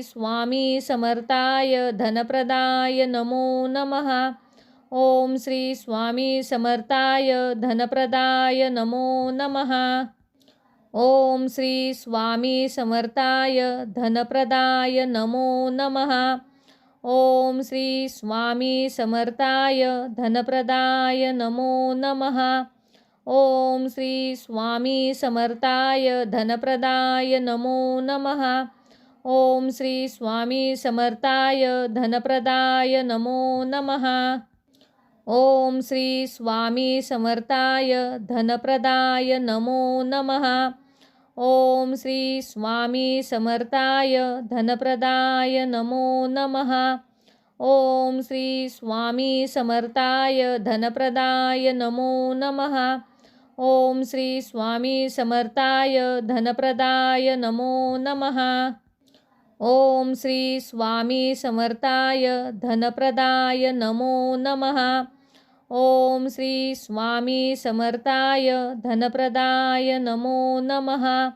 स्वामी समर्थाय धनप्रदाय नमो नमः। ओम श्री स्वामी समर्थाय धनप्रदाय नमो नमः। ओम श्री स्वामी समर्थाय धनप्रदाय नमो नमः। ओम श्री स्वामी समर्थाय धनप्रदाय नमो नमः। ओम श्री स्वामी समर्थाय धनप्रदाय नमो नमः। ओम श्री स्वामी समर्थाय धनप्रदाय नमो नमः। ओम श्री स्वामी समर्थाय धनप्रदाय नमो नमः। ओम श्री स्वामी समर्थाय धनप्रदाय नमो नमः। ओम श्री स्वामी समर्थाय धनप्रदाय नमो नमः। ओम श्री स्वामी समर्थाय धनप्रदाय नमो नमः। ओम श्री स्वामी समर्थाय धनप्रदाय नमो नमः। ओम श्री स्वामी समर्थाय धनप्रदाय नमो नमः।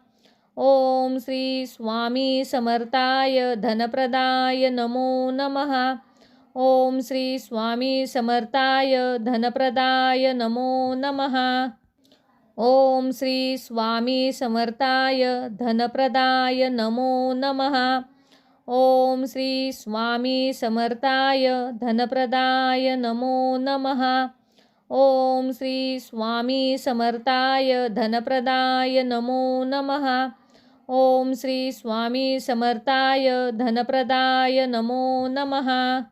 ओम श्री स्वामी समर्थाय धनप्रदाय नमो नमः। ओम श्री स्वामी समर्थाय धनप्रदाय नमो नमः। ओम श्री स्वामी समर्थाय धनप्रदाय नमो नमः। ओम श्री स्वामी समर्थाय धनप्रदाय नमो नमः। ओम श्री स्वामी समर्थाय धनप्रदाय नमो नमः। ओम श्री स्वामी समर्थाय धनप्रदाय नमो नमः।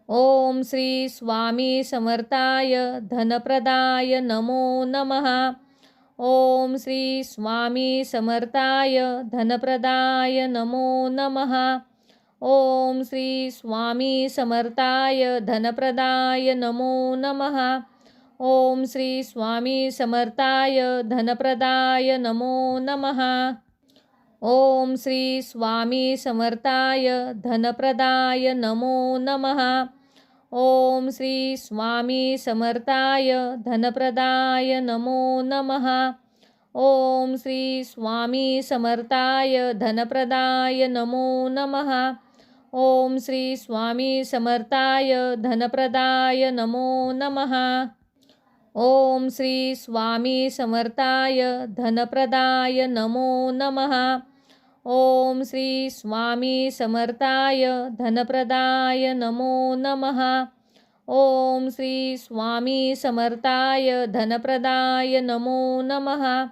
ओम श्री स्वामी समर्थाय धनप्रदाय नमो नमः। ओम श्री स्वामी समर्थाय धनप्रदाय नमो नमः। ओम श्री स्वामी समर्थाय धनप्रदाय नमो नमः। ओम श्री स्वामी समर्थाय धनप्रदाय नमो नमः। ओम श्री स्वामी समर्थाय धनप्रदाय नमो नमः। ओम श्री स्वामी समर्थाय धनप्रदाय नमो नमः। ओम श्री स्वामी समर्थाय धनप्रदाय नमो नमः। ओम श्री स्वामी समर्थाय धनप्रदाय नमो नमः। ओम श्री स्वामी समर्थाय धनप्रदाय नमो नमः। ओम श्री स्वामी समर्थाय धनप्रदाय नमो नमः। ओम श्री स्वामी समर्थाय धनप्रदाय नमो नमः।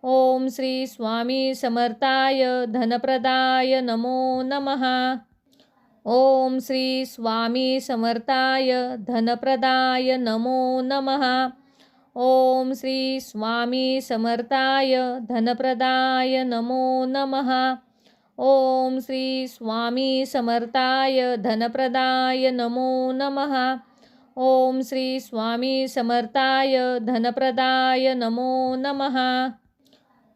ओम श्री स्वामी समर्थाय धनप्रदाय नमो नमः। ओम श्री स्वामी समर्थाय धनप्रदाय नमो नमः। ओम श्री स्वामी समर्थाय धनप्रदाय नमो नमः। ओम श्री स्वामी समर्थाय धनप्रदाय नमो नमः। ओम श्री स्वामी समर्थाय धनप्रदाय नमो नमः।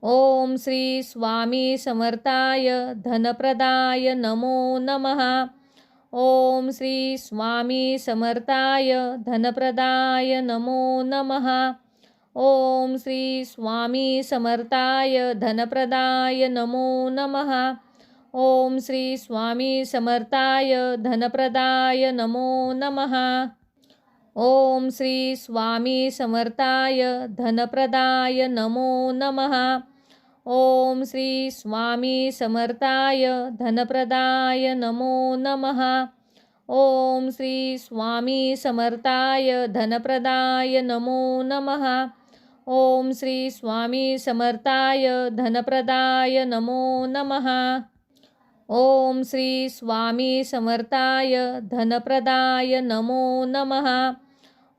ओम श्री स्वामी समर्थाय धनप्रदाय नमो नमः। ओम श्री स्वामी समर्थाय धनप्रदाय नमो नमः। ओम श्री स्वामी समर्थाय धनप्रदाय नमो नमः। ओम श्री स्वामी समर्थाय धनप्रदाय नमो नमः। ओम श्री स्वामी समर्थाय धनप्रदाय नमो नमः। ओम श्री स्वामी समर्थाय धनप्रदाय नमो नमः। ओम श्री स्वामी समर्थाय धनप्रदाय नमो नमः। ओम श्री स्वामी समर्थाय धनप्रदाय नमो नमः। ओम श्री स्वामी समर्थाय धनप्रदाय नमो नमः।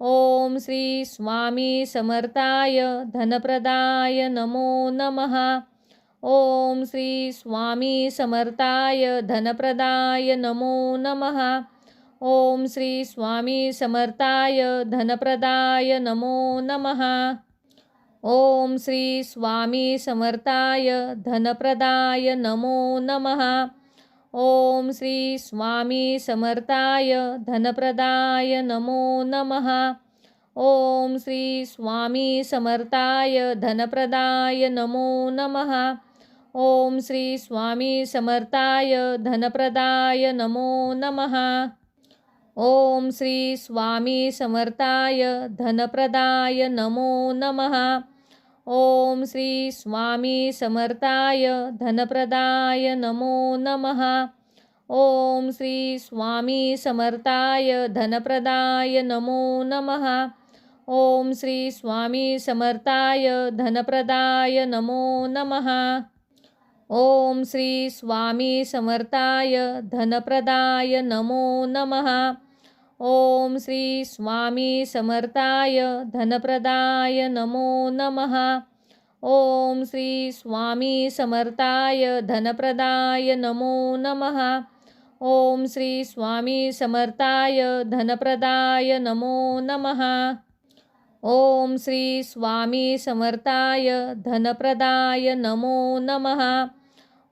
ओम श्री स्वामी समर्थाय धनप्रदाय नमो नमः। ओम श्री स्वामी समर्थाय धनप्रदाय नमो नमः। ओम श्री स्वामी समर्थाय धनप्रदाय नमो नमः। ओम श्री स्वामी समर्थाय धनप्रदाय नमो नमः। ओम श्री स्वामी समर्थाय धनप्रदाय नमो नमः। ओम श्री स्वामी समर्थाय धनप्रदाय नमो नमः। ओम श्री स्वामी समर्थाय धनप्रदाय नमो नमः। ओम श्री स्वामी समर्थाय धनप्रदाय नमो नमः। ओम श्री स्वामी समर्थाय धनप्रदाय नमो नमः। ओम श्री स्वामी समर्थाय धनप्रदाय नमो नमः। ओम श्री स्वामी समर्थाय धनप्रदाय नमो नमः। ओम श्री स्वामी समर्थाय धनप्रदाय नमो नमः। ओम श्री स्वामी समर्थाय धनप्रदाय नमो नमः। ओम श्री स्वामी समर्थाय धनप्रदाय नमो नमः। ओम श्री स्वामी समर्थाय धनप्रदाय नमो नमः। ओम श्री स्वामी समर्थाय धनप्रदाय नमो नमः।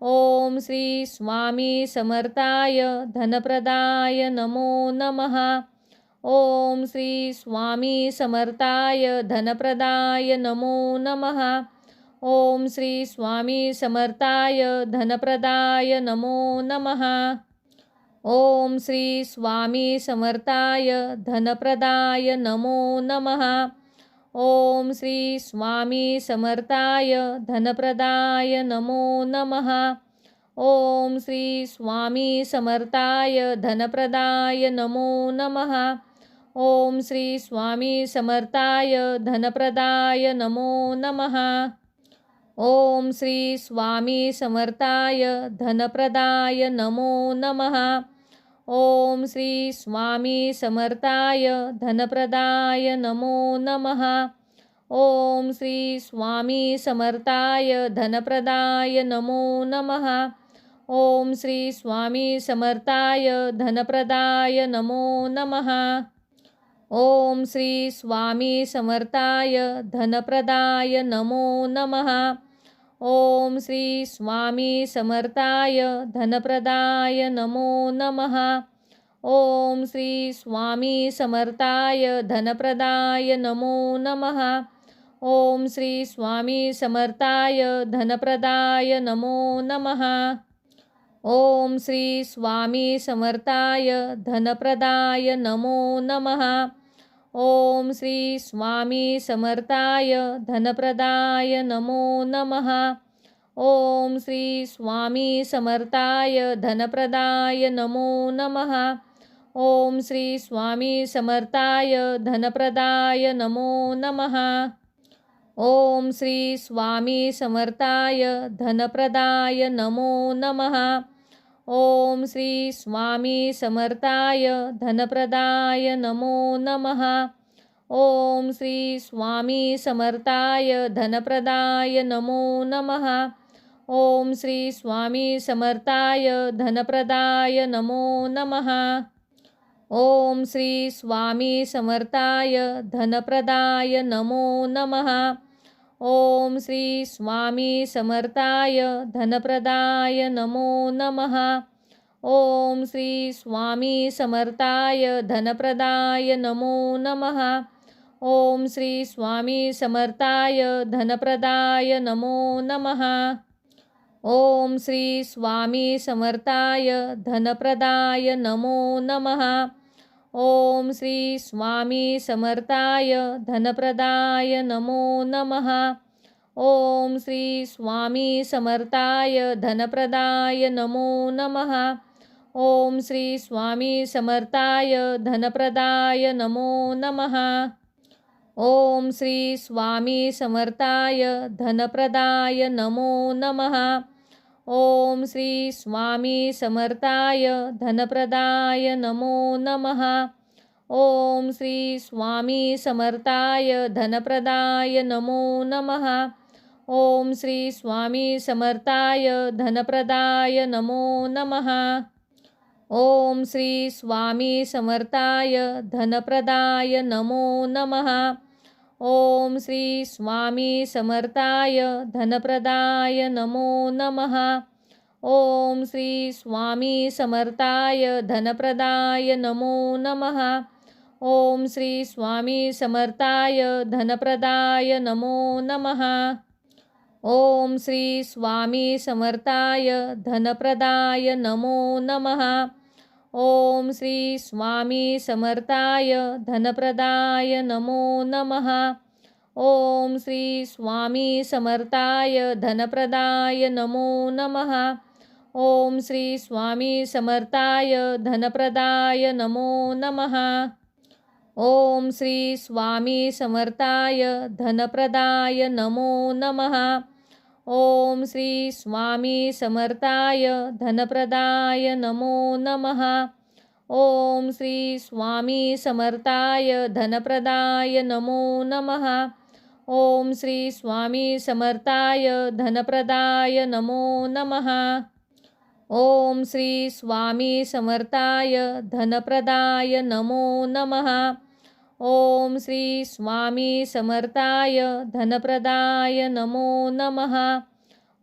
ओम श्री स्वामी समर्थाय धनप्रदाय नमो नमः। ओम श्री स्वामी समर्थाय धनप्रदाय नमो नमः। ओम श्री स्वामी समर्थाय धनप्रदाय नमो नमः। ओम श्री स्वामी समर्थाय धनप्रदाय नमो नमः। ओम श्री स्वामी समर्थाय धनप्रदाय नमो नमः। ओम श्री स्वामी समर्थाय धनप्रदाय नमो नमः। ओम श्री स्वामी समर्थाय धनप्रदाय नमो नमः। ओम श्री स्वामी समर्थाय धनप्रदाय नमो नमः। ओम श्री स्वामी समर्थाय धनप्रदाय नमो नमः। ओम श्री स्वामी समर्थाय धनप्रदाय नमो नमः। ओम श्री स्वामी समर्थाय धनप्रदाय नमो नमः। ओम श्री स्वामी समर्थाय धनप्रदाय नमो नमः। ओम श्री स्वामी समर्थाय धनप्रदाय नमो नमः। ओम श्री स्वामी समर्थाय धनप्रदाय नमो नमः। ओम श्री स्वामी समर्थाय धनप्रदाय नमो नमः। ओम श्री स्वामी समर्थाय धनप्रदाय नमो नमः। ओम श्री स्वामी समर्थाय धनप्रदाय नमो नमः। ओम श्री स्वामी समर्थाय धनप्रदाय नमो नमः। ओम श्री स्वामी समर्थाय धनप्रदाय नमो नमः। ओम श्री स्वामी समर्थाय धनप्रदाय नमो नमः। ओम श्री स्वामी समर्थाय धनप्रदाय नमो नमः। ओम श्री स्वामी समर्थाय धनप्रदाय नमो नमः। ओम श्री स्वामी समर्थाय धनप्रदाय नमो नमः। ओम श्री स्वामी समर्थाय धनप्रदाय नमो नमः। ओम श्री स्वामी समर्थाय धनप्रदाय नमो नमः। ओम श्री स्वामी समर्थाय धनप्रदाय नमो नमः। ओम श्री स्वामी समर्थाय धनप्रदाय नमो नमः। ओम श्री स्वामी समर्थाय धनप्रदाय नमो नमः। ओम श्री स्वामी समर्थाय धनप्रदाय नमो नमः। ओम श्री स्वामी समर्थाय धनप्रदाय नमो नमः। ओम श्री स्वामी समर्थाय धनप्रदाय नमो नमः। ओम श्री स्वामी समर्थाय धनप्रदाय नमो नमः। ओम श्री स्वामी समर्थाय धनप्रदाय नमो नमः। ओम श्री स्वामी समर्थाय धनप्रदाय नमो नमः। ओम श्री स्वामी समर्थाय धनप्रदाय नमो नमः। ओम श्री स्वामी समर्थाय धनप्रदाय नमो नमः। ओम श्री स्वामी समर्थाय धनप्रदाय नमो नमः। ओम श्री स्वामी समर्थाय धनप्रदाय नमो नमः। ओम श्री स्वामी समर्थाय धनप्रदाय नमो नमः। ओम श्री स्वामी समर्थाय धनप्रदाय नमो नमः। ओम श्री स्वामी समर्थाय धनप्रदाय नमो नमः। ओम श्री स्वामी समर्थाय धनप्रदाय नमो नमः। ओम श्री स्वामी समर्थाय धनप्रदाय नमो नमः। ओम श्री स्वामी समर्थाय धनप्रदाय नमो नमः। ओम श्री स्वामी समर्थाय धनप्रदाय नमो नमः। ओम श्री स्वामी समर्थाय धनप्रदाय नमो नमः। ओम श्री स्वामी समर्थाय धनप्रदाय नमो नमः। ओम श्री स्वामी समर्थाय धनप्रदाय नमो नमः। ओम श्री स्वामी समर्थाय धनप्रदाय नमो नमः।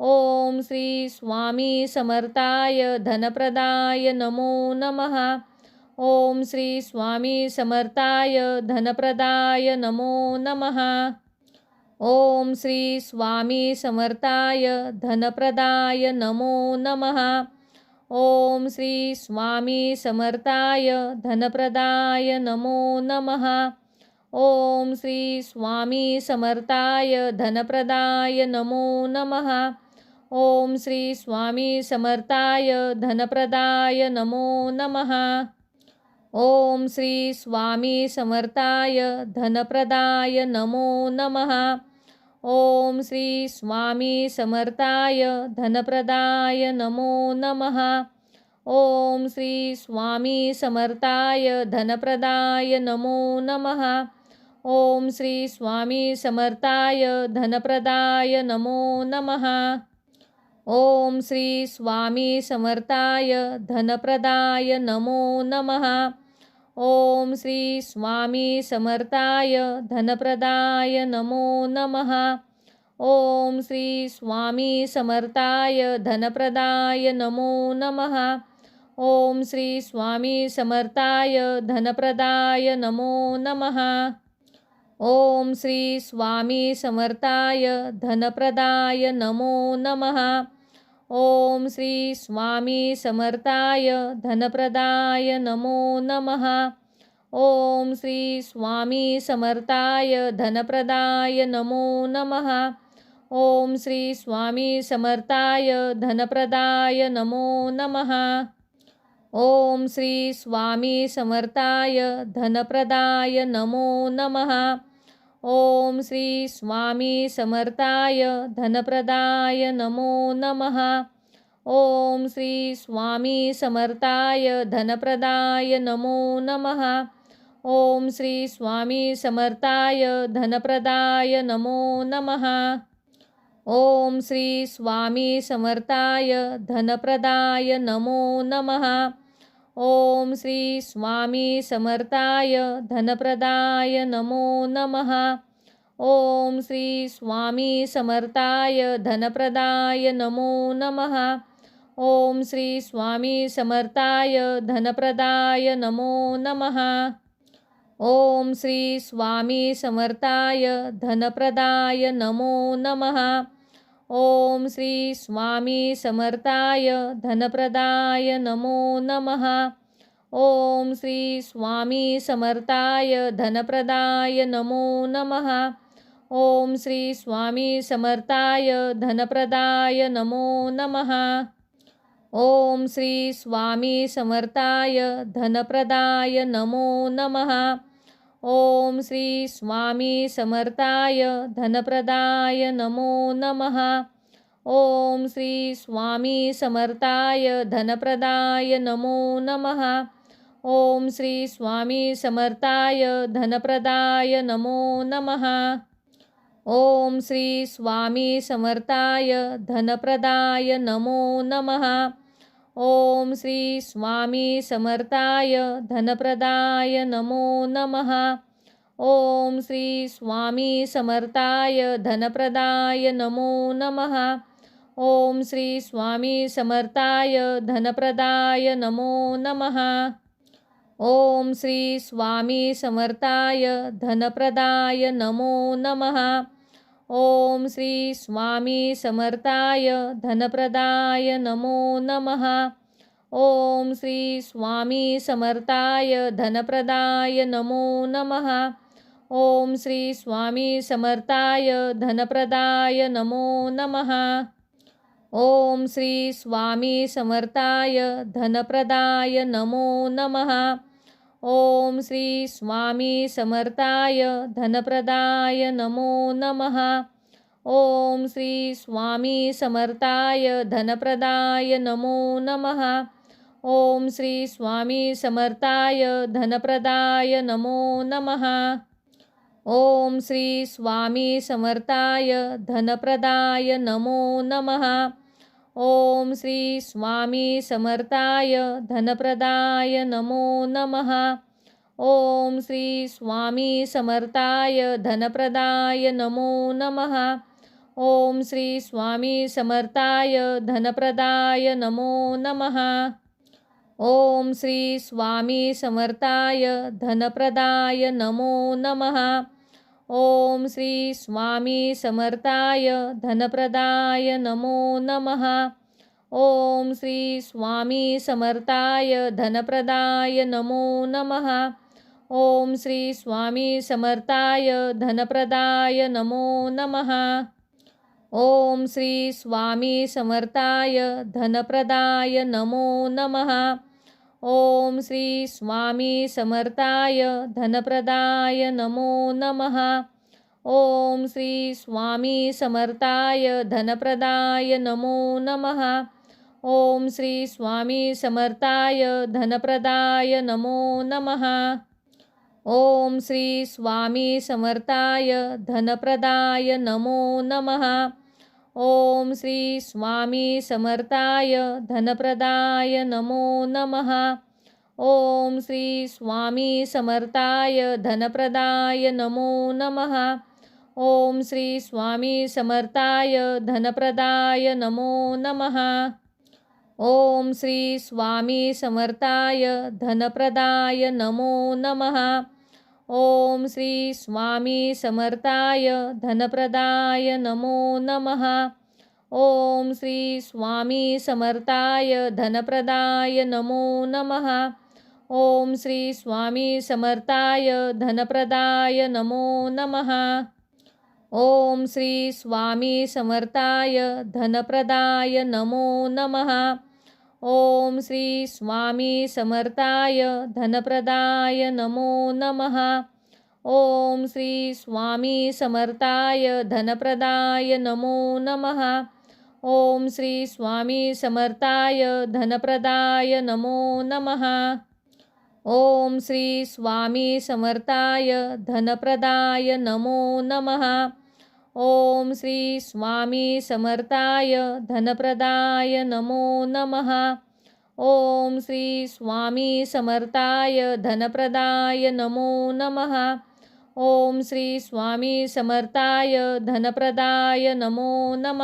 ओम श्री स्वामी समर्थाय धनप्रदाय नमो नमः। ओम श्री स्वामी समर्थाय धनप्रदाय नमो नमः। ओम श्री स्वामी समर्थाय धनप्रदाय नमो नमः। ओम श्री स्वामी समर्थाय धनप्रदाय नमो नमः। ओम श्री स्वामी समर्थाय धनप्रदाय नमो नमः। ओम श्री स्वामी समर्थाय धनप्रदाय नमो नमः। ओम श्री स्वामी समर्थाय धनप्रदाय नमो नमः। ओम श्री स्वामी समर्थाय धनप्रदाय नमो नमः। ओम श्री स्वामी समर्थाय धनप्रदाय नमो नमः। ओम श्री स्वामी समर्थाय धनप्रदाय नमो नमः। ओम श्री स्वामी समर्थाय धनप्रदाय नमो नमः। ओम श्री स्वामी समर्थाय धनप्रदाय नमो नमः। ओम श्री स्वामी समर्थाय धनप्रदाय नमो नमः। ओम श्री स्वामी समर्थाय धनप्रदाय नमो नमः। ओम श्री स्वामी समर्थाय धनप्रदाय नमो नमः। ओम श्री स्वामी समर्थाय धनप्रदाय नमो नमः। ओम श्री स्वामी समर्थाय धनप्रदाय नमो नमः। ओम श्री स्वामी समर्थाय धनप्रदाय नमो नमः। ओम श्री स्वामी समर्थाय धनप्रदाय नमो नमः। ओम श्री स्वामी समर्थाय धनप्रदाय नमो नमः। ओम श्री स्वामी समर्थाय धनप्रदाय नमो नमः। ओम श्री स्वामी समर्थाय धनप्रदाय नमो नमः। ओम श्री स्वामी समर्थाय धनप्रदाय नमो नमः। ओम श्री स्वामी समर्थाय धनप्रदाय नमो नमः। ओम श्री स्वामी समर्थाय धनप्रदाय नमो नमः। ओम श्री स्वामी समर्थाय धनप्रदाय नमो नमः। ओम श्री स्वामी समर्थाय धनप्रदाय नमो नमः। ओम श्री स्वामी समर्थाय धनप्रदाय नमो नमः। ओम श्री स्वामी समर्थाय धनप्रदाय नमो नमः। ओम श्री स्वामी समर्थाय धनप्रदाय नमो नमः। ओम श्री स्वामी समर्थाय धनप्रदाय नमो नमः। ओम श्री स्वामी समर्थाय धनप्रदाय नमो नमः। ओम श्री स्वामी समर्थाय धनप्रदाय नमो नमः। ओम श्री स्वामी समर्थाय धनप्रदाय नमो नमः। ओम श्री स्वामी समर्थाय धनप्रदाय नमो नमः। ओम श्री स्वामी समर्थाय धनप्रदाय नमो नमः। ओम श्री स्वामी समर्थाय धनप्रदाय नमो नमः। ओम श्री स्वामी समर्थाय धनप्रदाय नमो नमः। ओम श्री स्वामी समर्थाय धनप्रदाय नमो नमः। ओम श्री स्वामी समर्थाय धनप्रदाय नमो नमः। ओम श्री स्वामी समर्थाय धनप्रदाय नमो नमः। ओम श्री स्वामी समर्थाय धनप्रदाय नमो नमः। ओम श्री स्वामी समर्थाय धनप्रदाय नमो नमः। ओम श्री स्वामी समर्थाय धनप्रदाय नमो नमः। ओम श्री स्वामी समर्थाय धनप्रदाय नमो नमः। ओम श्री स्वामी समर्थाय धनप्रदाय नमो नमः। ओम श्री स्वामी समर्थाय धनप्रदाय नमो नमः। ओम श्री स्वामी समर्थाय धनप्रदाय नमो नमः। ओम श्री स्वामी समर्थाय धनप्रदाय नमो नमः। ओम श्री स्वामी समर्थाय धनप्रदाय नमो नमः। ओम श्री स्वामी समर्थाय धनप्रदाय नमो नमः। ओम श्री स्वामी समर्थाय धनप्रदाय नमो नमः। ओम श्री स्वामी समर्थाय धनप्रदाय नमो नमः। ओम श्री स्वामी समर्थाय धनप्रदाय नमो नमः। ओम श्री स्वामी समर्थाय धनप्रदाय नमो नमः। ओम श्री स्वामी समर्थाय धनप्रदाय नमो नमः। ओम श्री स्वामी समर्थाय धनप्रदाय नमो नमः। ओम श्री स्वामी समर्थाय धनप्रदाय नमो नमः। ओम श्री स्वामी समर्थाय धनप्रदाय नमो नमः। ओम श्री स्वामी समर्थाय धनप्रदाय नमो नमः। ओम श्री स्वामी समर्थाय धनप्रदाय नमो नमः। ओम श्री स्वामी समर्थाय धनप्रदाय नमो नमः। ओम श्री स्वामी समर्थाय धनप्रदाय नमो नमः। ओम श्री स्वामी समर्थाय धनप्रदाय नमो नमः। ओम श्री स्वामी समर्थाय धनप्रदाय नमो नमः। ओम श्री स्वामी समर्थाय धनप्रदाय नमो नमः। ओम श्री स्वामी समर्थाय धनप्रदाय नमो नमः। ओम श्री स्वामी समर्थाय धनप्रदाय नमो नमः। ओम श्री स्वामी समर्थाय धनप्रदाय नमो नमः। ओम श्री स्वामी समर्थाय धनप्रदाय नमो नमः। ओम श्री स्वामी समर्थाय धनप्रदाय नमो नमः। ओम श्री स्वामी समर्थाय धनप्रदाय नमो नमः। ओम श्री स्वामी समर्थाय धनप्रदाय नमो नमः। ओम श्री स्वामी समर्थाय धनप्रदाय नमो नमः।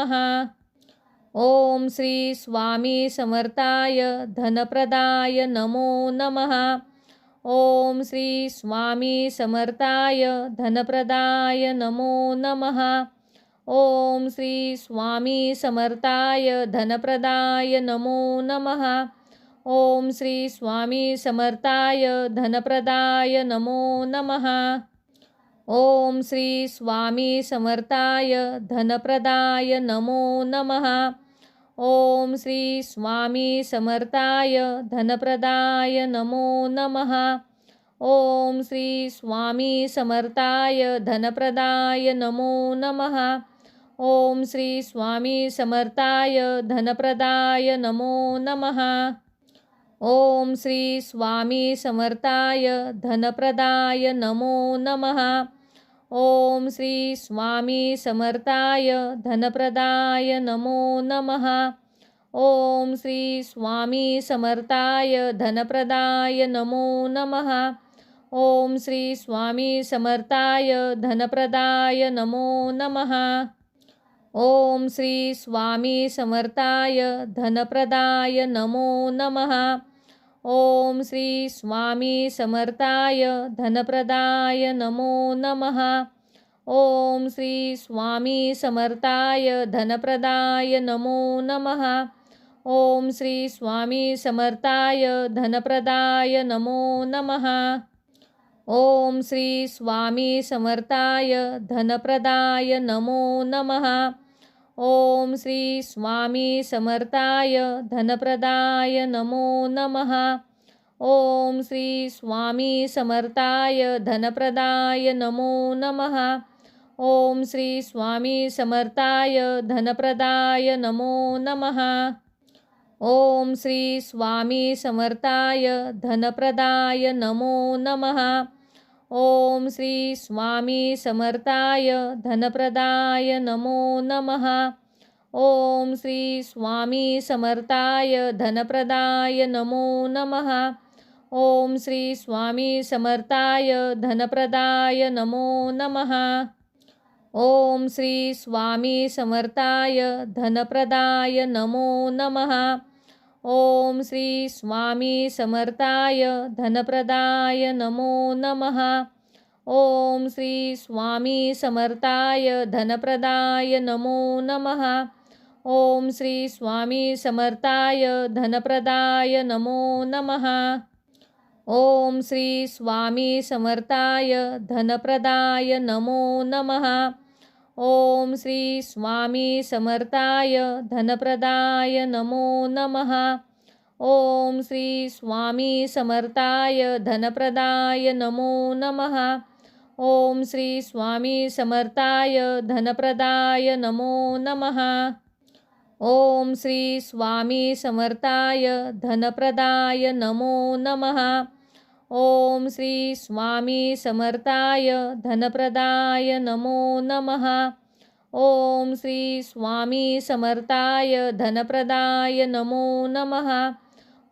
ओम श्री स्वामी समर्थाय धनप्रदाय नमो नमः। ओम श्री स्वामी समर्थाय धनप्रदाय नमो नमः। ओम श्री स्वामी समर्थाय धनप्रदाय नमो नमः। ओम श्री स्वामी समर्थाय धनप्रदाय नमो नमः। ओम श्री स्वामी समर्थाय धनप्रदाय नमो नमः। ओम श्री स्वामी समर्थाय धनप्रदाय नमो नमः। ओम श्री स्वामी समर्थाय धनप्रदाय नमो नमः। ओम श्री स्वामी समर्थाय धनप्रदाय नमो नमः। ओम श्री स्वामी समर्थाय धनप्रदाय नमो नमः। ओम श्री स्वामी समर्थाय धनप्रदाय नमो नमः। ओम श्री स्वामी समर्थाय धनप्रदाय नमो नमः। ओम श्री स्वामी समर्थाय धनप्रदाय नमो नमः। ओम श्री स्वामी समर्थाय धनप्रदाय नमो नमः। ओम श्री स्वामी समर्थाय धनप्रदाय नमो नमः। ओम श्री स्वामी समर्थाय धनप्रदाय नमो नमः। ओम श्री स्वामी समर्थाय धनप्रदाय नमो नमः। ओम श्री स्वामी समर्थाय धनप्रदाय नमो नमः। ओम श्री स्वामी समर्थाय धनप्रदाय नमो नमः। ओम श्री स्वामी समर्थाय धनप्रदाय नमो नमः। ओम श्री स्वामी समर्थाय धनप्रदाय नमो नमः। ओम श्री स्वामी समर्थाय धनप्रदाय नमो नमः। ओम श्री स्वामी समर्थाय धनप्रदाय नमो नमः। ओम श्री स्वामी समर्थाय धनप्रदाय नमो नमः। ओम श्री स्वामी समर्थाय धनप्रदाय नमो नमः। ओम श्री स्वामी समर्थाय धनप्रदाय नमो नमः। ओम श्री स्वामी समर्थाय धनप्रदाय नमो नमः। ओम श्री स्वामी समर्थाय धनप्रदाय नमो नमः। ओम श्री स्वामी समर्थाय धनप्रदाय नमो नमः। ओम श्री स्वामी समर्थाय धनप्रदाय नमो नमः। ओम श्री स्वामी समर्थाय धनप्रदाय नमो नमः। ओम श्री स्वामी समर्थाय धनप्रदाय नमो नमः। ओम श्री स्वामी समर्थाय धनप्रदाय नमो नमः। ओम श्री स्वामी समर्थाय धनप्रदाय नमो नमः। ओम श्री स्वामी समर्थाय धनप्रदाय नमो नमः। ओम श्री स्वामी समर्थाय धनप्रदाय नमो नमः।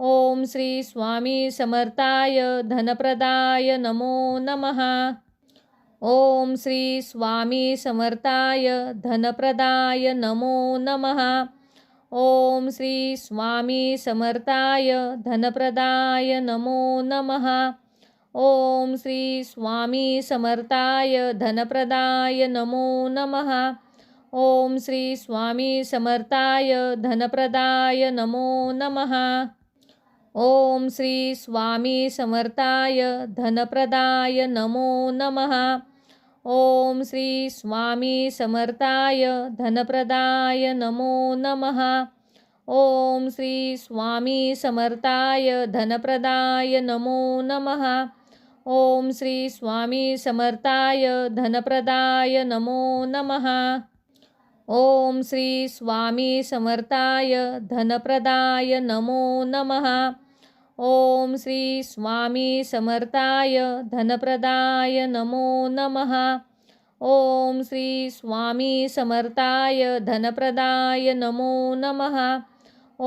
ओम श्री स्वामी समर्थाय धनप्रदाय नमो नमः। ओम श्री स्वामी समर्थाय धनप्रदाय नमो नमः। ओम श्री स्वामी समर्थाय धनप्रदाय नमो नमः। ओम श्री स्वामी समर्थाय धनप्रदाय नमो नमः। ओम श्री स्वामी समर्थाय धनप्रदाय नमो नमः। ओम श्री स्वामी समर्थाय धनप्रदाय नमो नमः। ओम श्री स्वामी समर्थाय धनप्रदाय नमो नमः। ओम श्री स्वामी समर्थाय धनप्रदाय नमो नमः। ओम श्री स्वामी समर्थाय धनप्रदाय नमो नमः। ओम श्री स्वामी समर्थाय धनप्रदाय नमो नमः। ओम श्री स्वामी समर्थाय धनप्रदाय नमो नमः। ओम श्री स्वामी समर्थाय धनप्रदाय नमो नमः।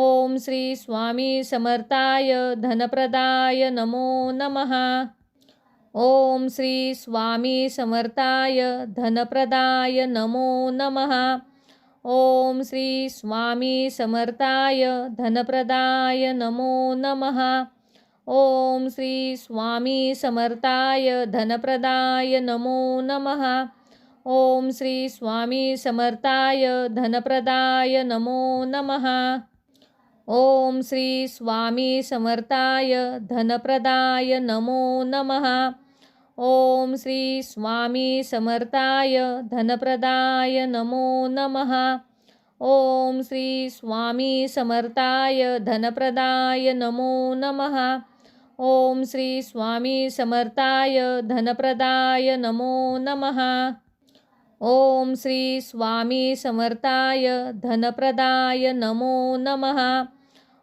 ओम श्री स्वामी समर्थाय धनप्रदाय नमो नमः। ओम श्री स्वामी समर्थाय धनप्रदाय नमो नमः। ओम श्री स्वामी समर्थाय धनप्रदाय नमो नमः। ओम श्री स्वामी समर्थाय धनप्रदाय नमो नमः। ओम श्री स्वामी समर्थाय धनप्रदाय नमो नमः। ओम श्री स्वामी समर्थाय धनप्रदाय नमो नमः। ओम श्री स्वामी समर्थाय धनप्रदाय नमो नमः। ओम श्री स्वामी समर्थाय धनप्रदाय नमो नमः। ओम श्री स्वामी समर्थाय धनप्रदाय नमो नमः। ओम श्री स्वामी समर्थाय धनप्रदाय नमो नमः। ओम श्री स्वामी समर्थाय धनप्रदाय नमो नमः।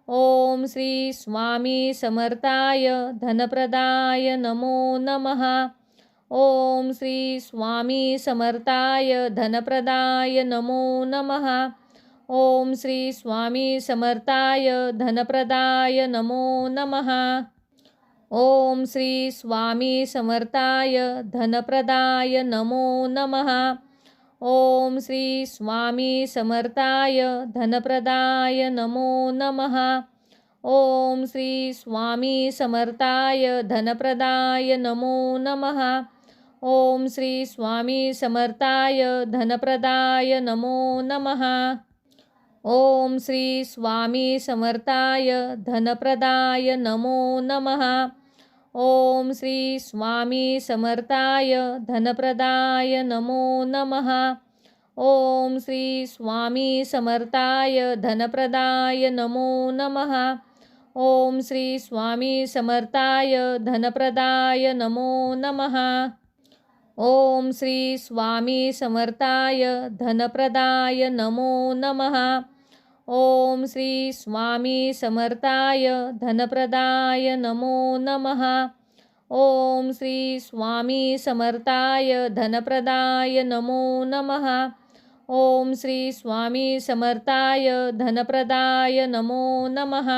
ओम श्री स्वामी समर्थाय धनप्रदाय नमो नमः। ओम श्री स्वामी समर्थाय धनप्रदाय नमो नमः। ओम श्री स्वामी समर्थाय धनप्रदाय नमो नमः। ओम श्री स्वामी समर्थाय धनप्रदाय नमो नमः। ओम श्री स्वामी समर्थाय धनप्रदाय नमो नमः। ओम श्री स्वामी समर्थाय धनप्रदाय नमो नमः। ओम श्री स्वामी समर्थाय धनप्रदाय नमो नमः। ओम श्री स्वामी समर्थाय धनप्रदाय नमो नमः। ओम श्री स्वामी समर्थाय धनप्रदाय नमो नमः। ओम श्री स्वामी समर्थाय धनप्रदाय नमो नमः। ओम श्री स्वामी समर्थाय धनप्रदाय नमो नमः। ओम श्री स्वामी समर्थाय धनप्रदाय नमो नमः। ओम श्री स्वामी समर्थाय धनप्रदाय नमो नमः। ओम श्री स्वामी समर्थाय धनप्रदाय नमो नमः।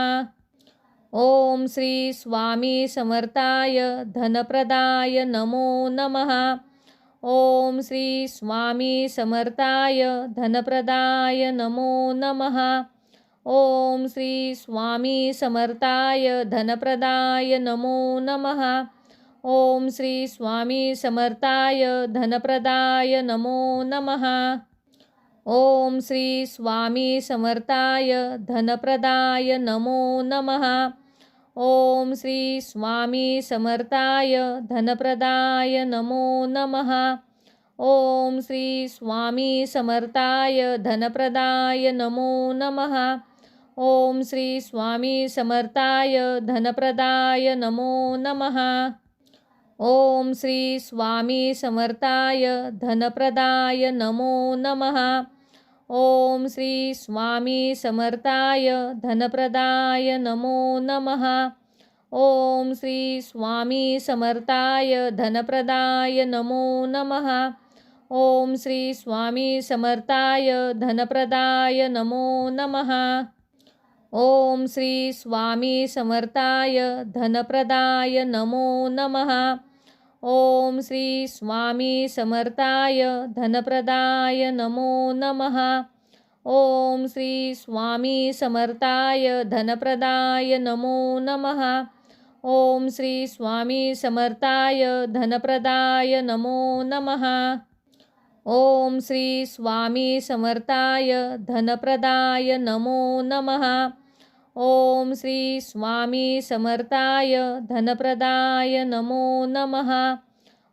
ओम श्री स्वामी समर्थाय धनप्रदाय नमो नमः। ओम श्री स्वामी समर्थाय धनप्रदाय नमो नमः। ओम श्री स्वामी समर्थाय धनप्रदाय नमो नमः। ओम श्री स्वामी समर्थाय धनप्रदाय नमो नमः। ओम श्री स्वामी समर्थाय धनप्रदाय नमो नमः। ओम श्री स्वामी समर्थाय धनप्रदाय नमो नमः। ओम श्री स्वामी समर्थाय धनप्रदाय नमो नमः। ओम श्री स्वामी समर्थाय धनप्रदाय नमो नमः। ओम श्री स्वामी समर्थाय धनप्रदाय नमो नमः। ओम श्री स्वामी समर्थाय धनप्रदाय नमो नमः। ओम श्री स्वामी समर्थाय धनप्रदाय नमो नमः। ओम श्री स्वामी समर्थाय धनप्रदाय नमो नमः। ओम श्री स्वामी समर्थाय धनप्रदाय नमो नमः। ओम श्री स्वामी समर्थाय धनप्रदाय नमो नमः। ओम श्री स्वामी समर्थाय धनप्रदाय नमो नमः। ओम श्री स्वामी समर्थाय धनप्रदाय नमो नमः। ओम श्री स्वामी समर्थाय धनप्रदाय नमो नमः। ओम श्री स्वामी समर्थाय धनप्रदाय नमो नमः।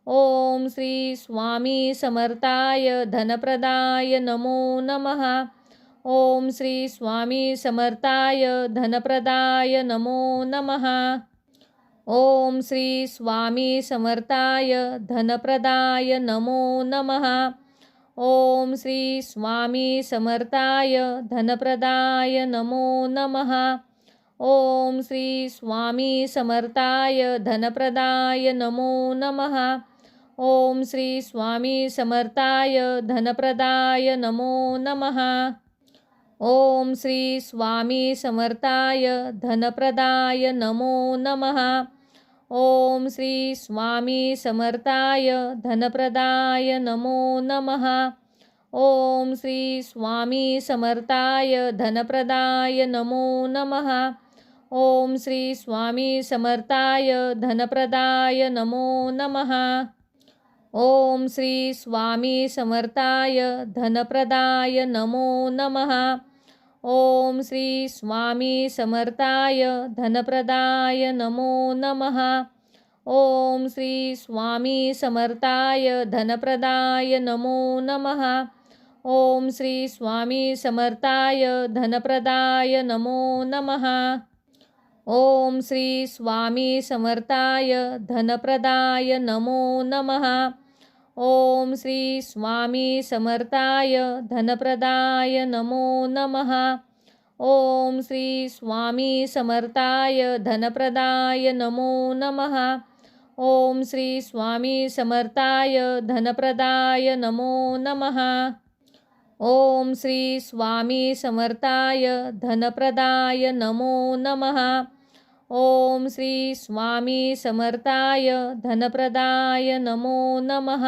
ओम श्री स्वामी समर्थाय धनप्रदाय नमो नमः। ओम श्री स्वामी समर्थाय धनप्रदाय नमो नमः। ओम श्री स्वामी समर्थाय धनप्रदाय नमो नमः। ओम श्री स्वामी समर्थाय धनप्रदाय नमो नमः। ओम श्री स्वामी समर्थाय धनप्रदाय नमो नमः। ओम श्री स्वामी समर्थाय धनप्रदाय नमो नमः। ओम श्री स्वामी समर्थाय धनप्रदाय नमो नमः। ओम श्री स्वामी समर्थाय धनप्रदाय नमो नमः। ओम श्री स्वामी समर्थाय धनप्रदाय नमो नमः। ओम श्री स्वामी समर्थाय धनप्रदाय नमो नमः। ओम श्री स्वामी समर्थाय धनप्रदाय नमो नमः। ओम श्री स्वामी समर्थाय धनप्रदाय नमो नमः। ओम श्री स्वामी समर्थाय धनप्रदाय नमो नमः। ओम श्री स्वामी समर्थाय धनप्रदाय नमो नमः। ओम श्री स्वामी समर्थाय धनप्रदाय नमो नमः। ओम श्री स्वामी समर्थाय धनप्रदाय नमो नमः। ओम श्री स्वामी समर्थाय धनप्रदाय नमो नमः। ओम श्री स्वामी समर्थाय धनप्रदाय नमो नमः। ओम श्री स्वामी समर्थाय धनप्रदाय नमो नमः। ओम श्री स्वामी समर्थाय धनप्रदाय नमो नमः।